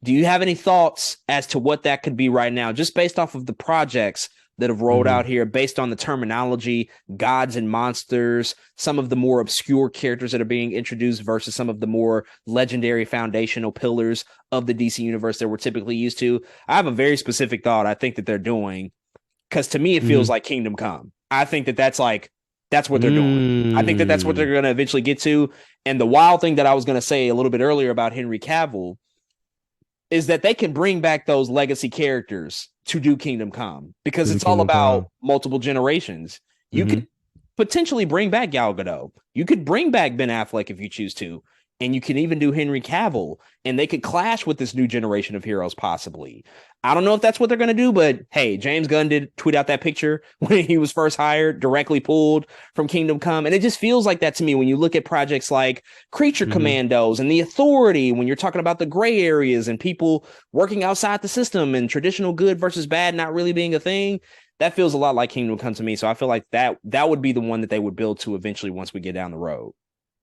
Do you have any thoughts as to what that could be right now, just based off of the projects that have rolled out here, based on the terminology, gods and monsters, some of the more obscure characters that are being introduced versus some of the more legendary foundational pillars of the DC universe that we're typically used to? I have a very specific thought I think that they're doing, because to me, it feels like Kingdom Come. I think that that's like That's what they're doing. I think that that's what Mm. they're going to eventually get to. And the wild thing that I was going to say a little bit earlier about Henry Cavill is that they can bring back those legacy characters to do Kingdom Come because To the it's all Kingdom about Come. multiple generations. You Mm-hmm. could potentially bring back Gal Gadot. You could bring back Ben Affleck if you choose to. And you can even do Henry Cavill, and they could clash with this new generation of heroes, possibly. I don't know if that's what they're going to do, but hey, James Gunn did tweet out that picture when he was first hired, directly pulled from Kingdom Come. And it just feels like that to me when you look at projects like Creature Mm-hmm. Commandos and The Authority, when you're talking about the gray areas and people working outside the system and traditional good versus bad not really being a thing. That feels a lot like Kingdom Come to me. So I feel like that would be the one that they would build to eventually once we get down the road.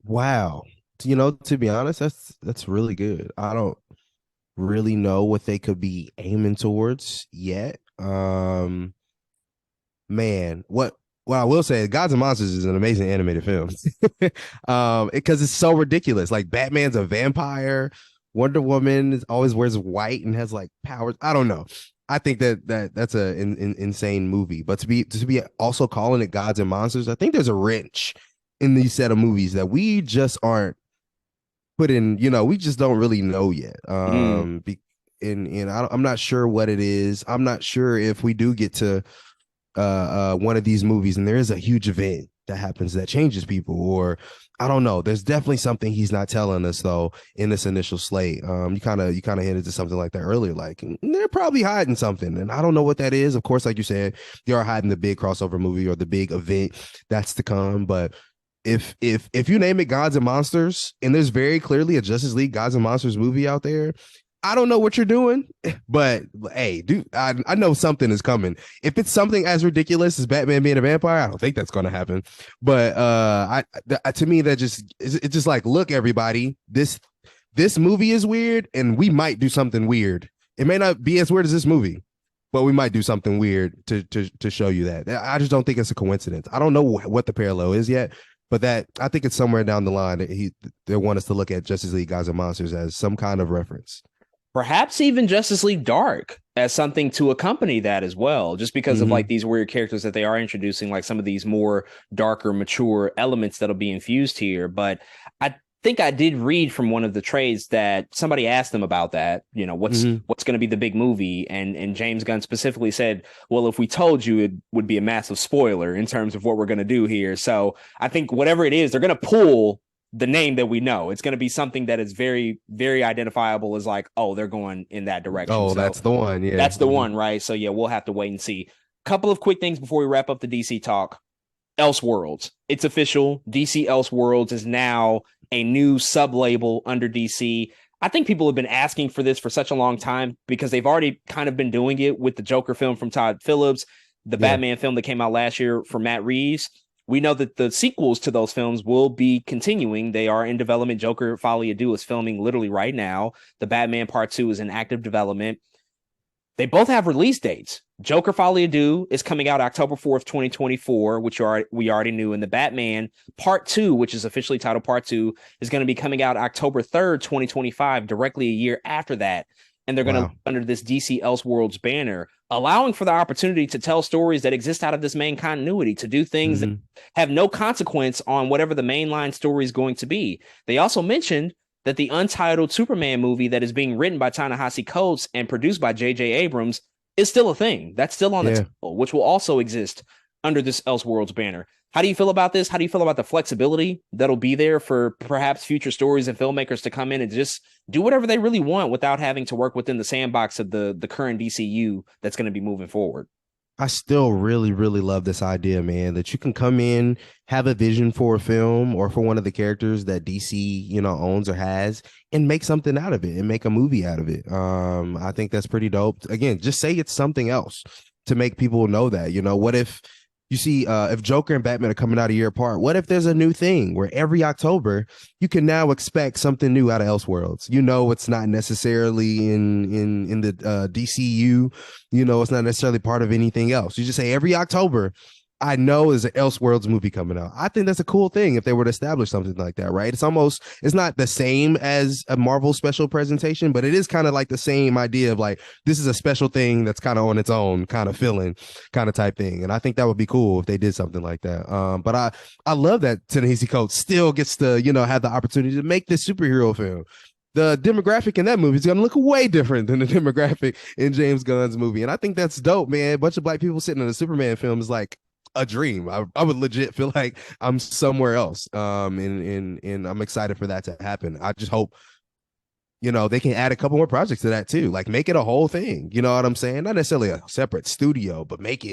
Wow. To be honest, that's really good. I don't really know what they could be aiming towards yet. Man, what I will say, Gods and Monsters is an amazing animated film. Because it's so ridiculous. Like Batman's a vampire, Wonder Woman always wears white and has like powers. I don't know. I think that's a insane movie. But to be also calling it Gods and Monsters, I think there's a wrench in these set of movies that we just aren't put in. We just don't really know yet. Mm. And I'm not sure what it is. I'm not sure if we do get to one of these movies and there is a huge event that happens that changes people, or I don't know, there's definitely something he's not telling us though in this initial slate. You kind of hinted to something like that earlier, like they're probably hiding something and I don't know what that is. Of course, like you said, they are hiding the big crossover movie or the big event that's to come, but if you name it Gods and Monsters and there's very clearly a Justice League Gods and Monsters movie out there, I don't know what you're doing, but hey, dude, I know something is coming. If it's something as ridiculous as Batman being a vampire, I don't think that's going to happen. But to me, that just it's just like, look, everybody, this movie is weird, and we might do something weird. It may not be as weird as this movie, but we might do something weird to show you that. I just don't think it's a coincidence. I don't know what the parallel is yet, but that I think it's somewhere down the line that they want us to look at Justice League Gods and Monsters as some kind of reference. Perhaps even Justice League Dark as something to accompany that as well, just because of Mm-hmm. like these weird characters that they are introducing, like some of these more darker, mature elements that'll be infused here. But I think I did read from one of the trades that somebody asked them about that, Mm-hmm. what's going to be the big movie, and James Gunn specifically said, well, if we told you, it would be a massive spoiler in terms of what we're going to do here. So I think whatever it is, they're going to pull the name that we know. It's going to be something that is very, very identifiable as like, oh, they're going in that direction. Oh, So that's the one. Yeah. that's the Mm-hmm. one, right? So yeah, we'll have to wait and see. Couple of quick things before we wrap up the DC talk. Elseworlds. It's official. DC Elseworlds is now a new sub label under DC. I think people have been asking for this for such a long time because they've already kind of been doing it with the Joker film from Todd Phillips, the Yeah. Batman film that came out last year for Matt Reeves. We know that the sequels to those films will be continuing. They are in development. Joker Folie à Deux is filming literally right now. The Batman Part 2 is in active development. They both have release dates. Joker Folie à Deux is coming out October 4th, 2024, which we already knew. And the Batman Part 2, which is officially titled Part 2, is going to be coming out October 3rd, 2025, directly a year after that. And they're going to Wow. look under this DC Elseworlds banner, allowing for the opportunity to tell stories that exist out of this main continuity, to do things that Mm-hmm. have no consequence on whatever the mainline story is going to be. They also mentioned that the untitled Superman movie that is being written by Ta-Nehisi Coates and produced by J.J. Abrams is still a thing. That's still on the Yeah. table, which will also exist under this Elseworlds banner. How do you feel about this? How do you feel about the flexibility that'll be there for perhaps future stories and filmmakers to come in and just do whatever they really want without having to work within the sandbox of the current DCU that's going to be moving forward? I still really, really love this idea, man, that you can come in, have a vision for a film or for one of the characters that DC, owns or has, and make something out of it and make a movie out of it. I think that's pretty dope. Again, just say it's something else to make people know that. What if you see if Joker and Batman are coming out a year apart, what if there's a new thing where every October you can now expect something new out of Elseworlds? It's not necessarily in the DCU. It's not necessarily part of anything else. You just say every October I know is an Elseworlds movie coming out. I think that's a cool thing if they were to establish something like that, right? It's not the same as a Marvel special presentation, but it is kind of like the same idea of like, this is a special thing that's kind of on its own kind of feeling kind of type thing. And I think that would be cool if they did something like that. But I love that Ta-Nehisi Coates still gets to, have the opportunity to make this superhero film. The demographic in that movie is going to look way different than the demographic in James Gunn's movie. And I think that's dope, man. A bunch of black people sitting in a Superman film is like a dream. I would legit feel like I'm somewhere else. And I'm excited for that to happen. I just hope, they can add a couple more projects to that too. Like make it a whole thing. You know what I'm saying? Not necessarily a separate studio, but make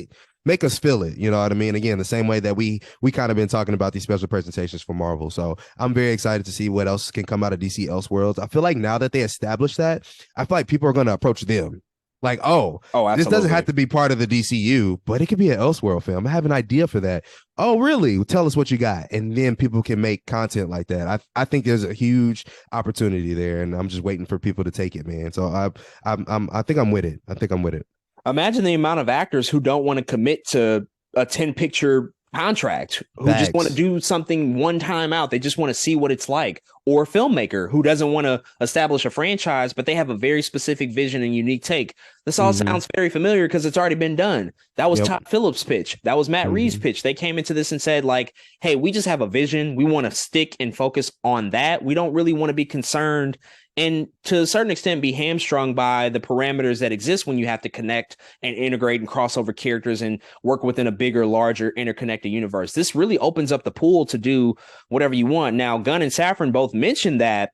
us feel it. You know what I mean? Again, the same way that we kind of been talking about these special presentations for Marvel. So I'm very excited to see what else can come out of DC Elseworlds. I feel like now that they established that, I feel like people are going to approach them. Like, oh, this doesn't have to be part of the DCU, but it could be an Elseworld film. I have an idea for that. Oh, really? Well, tell us what you got. And then people can make content like that. I think there's a huge opportunity there, and I'm just waiting for people to take it, man. So I think I'm with it. I think I'm with it. Imagine the amount of actors who don't want to commit to a 10-picture contract, who just want to do something one time out. They just want to see what it's like. Or a filmmaker who doesn't want to establish a franchise, but they have a very specific vision and unique take. This all sounds very familiar because it's already been done. That was Todd Phillips' pitch. That was Matt Reeves' pitch. They came into this and said, like, hey, we just have a vision. We want to stick and focus on that. We don't really want to be concerned and to a certain extent be hamstrung by the parameters that exist when you have to connect and integrate and cross over characters and work within a bigger, larger, interconnected universe. This really opens up the pool to do whatever you want. Now, Gunn and Safran both mentioned that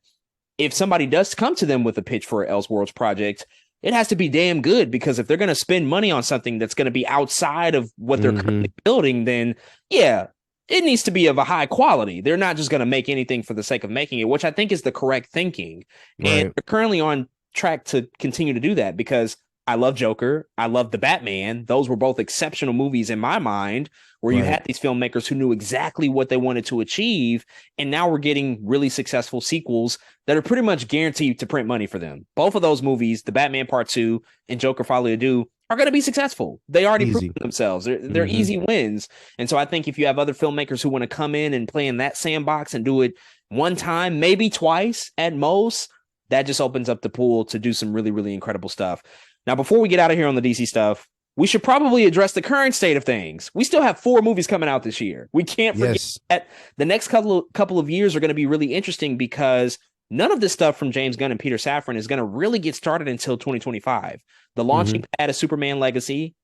if somebody does come to them with a pitch for an Elseworlds project, it has to be damn good, because if they're going to spend money on something that's going to be outside of what they're currently building, then yeah, it needs to be of a high quality. They're not just going to make anything for the sake of making it, which I think is the correct thinking. Right. And they're currently on track to continue to do that, because I love Joker. I love The Batman. Those were both exceptional movies in my mind, where you had these filmmakers who knew exactly what they wanted to achieve. And now we're getting really successful sequels that are pretty much guaranteed to print money for them. Both of those movies, The Batman Part 2 and Joker Folie à Deux, are going to be successful. They already proved themselves. They're easy wins. And so I think if you have other filmmakers who want to come in and play in that sandbox and do it one time, maybe twice at most, that just opens up the pool to do some really, really incredible stuff. Now, before we get out of here on the DC stuff, we should probably address the current state of things. We still have 4 movies coming out this year. We can't forget that the next couple of years are going to be really interesting, because none of this stuff from James Gunn and Peter Safran is going to really get started until 2025. The launching pad of Superman Legacy,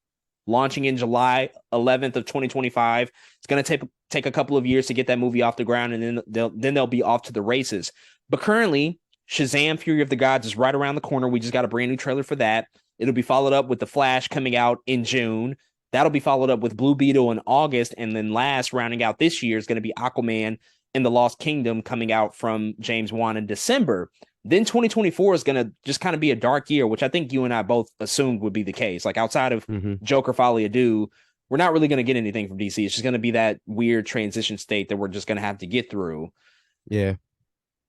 launching in July 11th of 2025. It's going to take a couple of years to get that movie off the ground, and then they'll be off to the races. But currently, Shazam! Fury of the Gods is right around the corner. We just got a brand new trailer for that. It'll be followed up with The Flash coming out in June. That'll be followed up with Blue Beetle in August. And then last, rounding out this year, is going to be Aquaman and the Lost Kingdom coming out from James Wan in December. Then 2024 is going to just kind of be a dark year, which I think you and I both assumed would be the case. Like outside of Joker Folie à Deux, we're not really going to get anything from DC. It's just going to be that weird transition state that we're just going to have to get through. Yeah.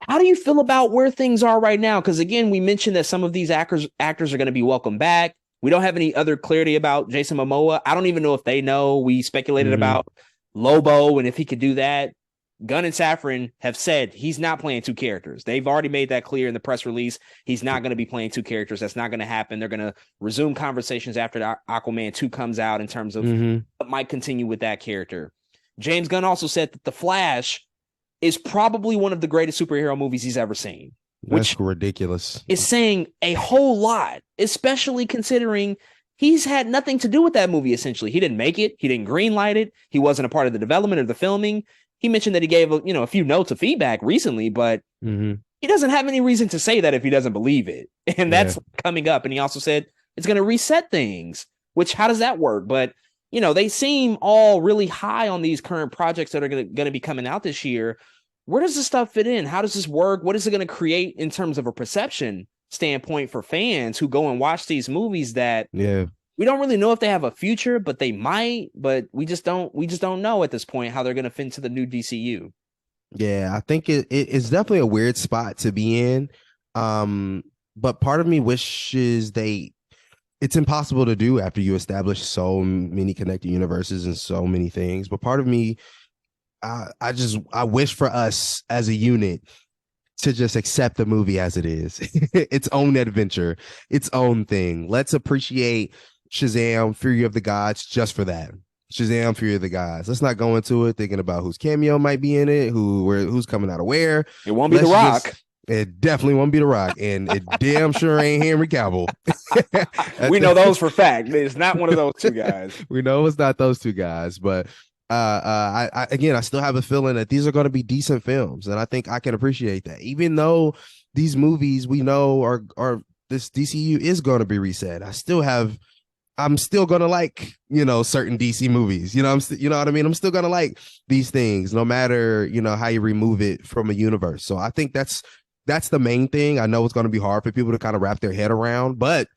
How do you feel about where things are right now? Because again, we mentioned that some of these actors are going to be welcome back. We don't have any other clarity about Jason Momoa. I don't even know if they know. We speculated about Lobo and if he could do that. Gunn and Safran have said he's not playing 2 characters. They've already made that clear in the press release. He's not going to be playing 2 characters. That's not going to happen. They're going to resume conversations after the Aquaman 2 comes out in terms of what might continue with that character. James Gunn also said that The Flash is probably one of the greatest superhero movies he's ever seen. That's ridiculous. Is saying a whole lot, especially considering he's had nothing to do with that movie, essentially. He didn't make it. He didn't greenlight it. He wasn't a part of the development or the filming. He mentioned that he gave a few notes of feedback recently, but he doesn't have any reason to say that if he doesn't believe it. And that's coming up. And he also said it's going to reset things, which how does that work? But they seem all really high on these current projects that are going to be coming out this year. Where does this stuff fit in? How does this work? What is it going to create in terms of a perception standpoint for fans who go and watch these movies that we don't really know if they have a future, but they might, but we just don't know at this point how they're going to fit into the new DCU. Yeah, I think it's definitely a weird spot to be in. But part of me wishes it's impossible to do after you establish so many connected universes and so many things. But part of me, I wish for us as a unit to just accept the movie as it is, its own adventure, its own thing. Let's appreciate Shazam: Fury of the Gods just for that. Shazam: Fury of the Gods. Let's not go into it thinking about whose cameo might be in it, who's coming out of where. It won't be The Rock. It definitely won't be The Rock, and it damn sure ain't Henry Cavill. We know those for fact. It's not one of those two guys. We know it's not those two guys, but I still have a feeling that these are going to be decent films, and I think I can appreciate that. Even though these movies we know are this DCU is going to be reset, I'm still gonna like, certain DC movies. You know what I mean? I'm still gonna like these things, no matter how you remove it from a universe. So I think that's the main thing. I know it's gonna be hard for people to kind of wrap their head around, but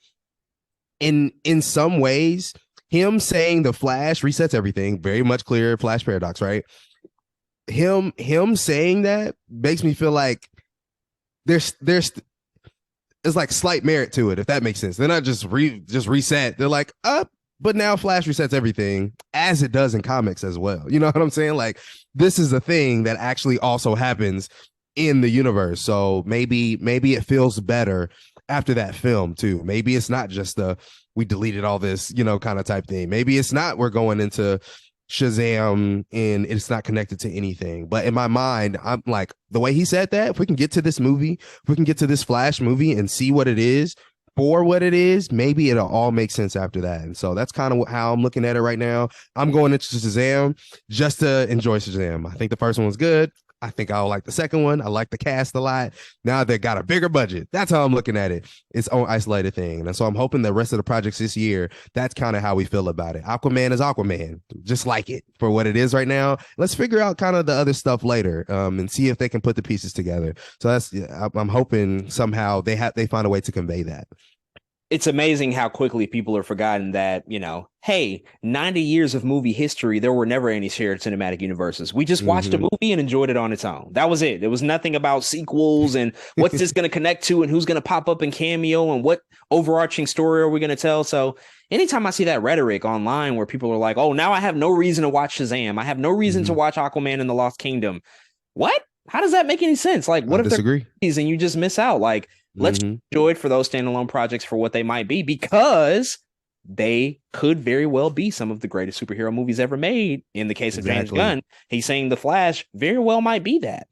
in some ways, him saying the Flash resets everything, very much clear Flash paradox, right? Him saying that makes me feel like there's like slight merit to it, if that makes sense. They're not just reset. They're like, but now Flash resets everything, as it does in comics as well. You know what I'm saying? Like, this is a thing that actually also happens in the universe. So maybe it feels better after that film too. Maybe it's not just we deleted all this, kind of type thing. Maybe it's not we're going into Shazam and it's not connected to anything. But in my mind, I'm like, the way he said that, if we can get to this movie, if we can get to this Flash movie and see what it is for what it is, maybe it'll all make sense after that. And so that's kind of how I'm looking at it right now. I'm going into Shazam just to enjoy Shazam. I think the first one was good. I think I'll like the second one. I like the cast a lot. Now they got a bigger budget. That's how I'm looking at it. Its own isolated thing. And so I'm hoping the rest of the projects this year, that's kind of how we feel about it. Aquaman is Aquaman. Just like it for what it is right now. Let's figure out kind of the other stuff later, and see if they can put the pieces together. So I'm hoping somehow they find a way to convey that. It's amazing how quickly people are forgotten that, hey, 90 years of movie history, there were never any shared cinematic universes. We just watched a movie and enjoyed it on its own. That was it. There was nothing about sequels and what's this going to connect to and who's going to pop up in cameo and what overarching story are we going to tell. So anytime I see that rhetoric online where people are like, oh, now I have no reason to watch Shazam. I have no reason to watch Aquaman and the Lost Kingdom. What? How does that make any sense? Like, what if they're and you just miss out? Like, let's enjoy it for those standalone projects for what they might be, because they could very well be some of the greatest superhero movies ever made. In the case of James Gunn, he's saying The Flash very well might be that.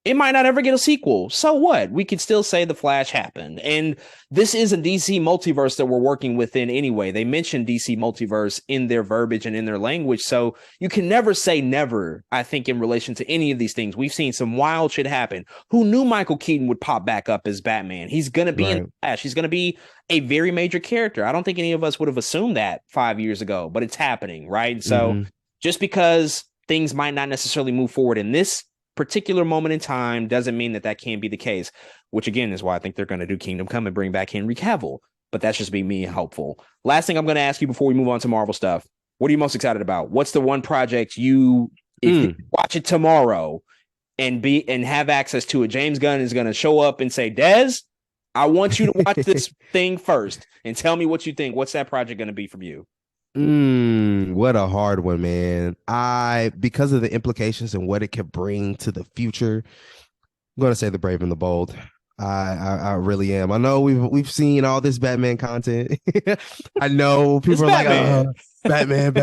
It might not ever get a sequel. So what? We could still say The Flash happened. And this is a DC multiverse that we're working within anyway. They mentioned DC multiverse in their verbiage and in their language. So you can never say never, I think, in relation to any of these things. We've seen some wild shit happen. Who knew Michael Keaton would pop back up as Batman? He's going to be in Flash. He's going to be a very major character. I don't think any of us would have assumed that 5 years ago, but it's happening, right? So just because things might not necessarily move forward in this particular moment in time doesn't mean that can't be the case, which again is why I think they're going to do Kingdom Come and bring back Henry Cavill. But that's just being me hopeful. Last thing I'm going to ask you before we move on to Marvel stuff: what are you most excited about? What's the one project if you watch it tomorrow and have access to it, James Gunn is going to show up and say, Des, I want you to watch this thing first and tell me what you think. What's that project going to be from you? What a hard one, man. Because of the implications and what it could bring to the future, I'm going to say The Brave and the Bold. I really am. I know we've seen all this Batman content. I know people are like, Batman,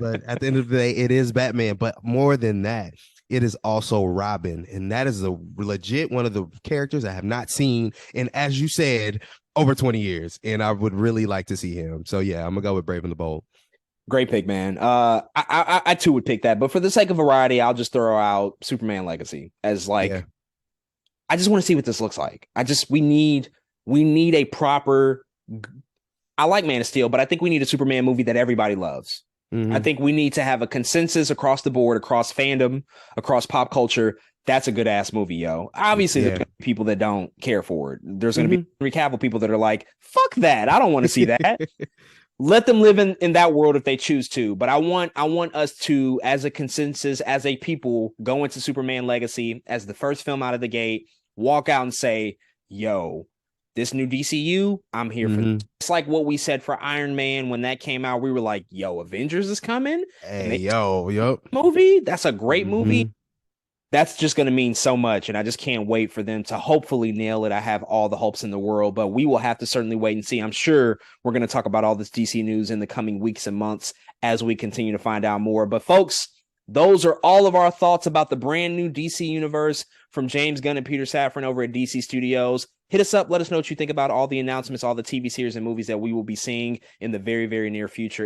but at the end of the day, it is Batman. But more than that, it is also Robin. And that is a legit one of the characters I have not seen. And as you said, over 20 years. And I would really like to see him. So yeah, I'm gonna go with Brave and the Bold. Great pick, man. I too would pick that, but for the sake of variety, I'll just throw out Superman Legacy as I just want to see what this looks like. We need a proper. I like Man of Steel, but I think we need a Superman movie that everybody loves. I think we need to have a consensus across the board, across fandom, across pop culture. That's a good ass movie, yo. Obviously, there's gonna be people that don't care for it. There's going to be Henry Cavill people that are like, fuck that. I don't want to see that. Let them live in that world if they choose to. But I want us to, as a consensus, as a people, go into Superman Legacy as the first film out of the gate, walk out and say, yo, this new DCU, I'm here for this. Mm-hmm. It's like what we said for Iron Man when that came out. We were like, yo, Avengers is coming. And Hey, they yo, yup. movie, that's a great movie. Mm-hmm. That's just going to mean so much. And I just can't wait for them to hopefully nail it. I have all the hopes in the world, but we will have to certainly wait and see. I'm sure we're going to talk about all this DC news in the coming weeks and months as we continue to find out more. But folks, those are all of our thoughts about the brand new DC universe from James Gunn and Peter Safran over at DC Studios. Hit us up. Let us know what you think about all the announcements, all the TV series and movies that we will be seeing in the very, very near future.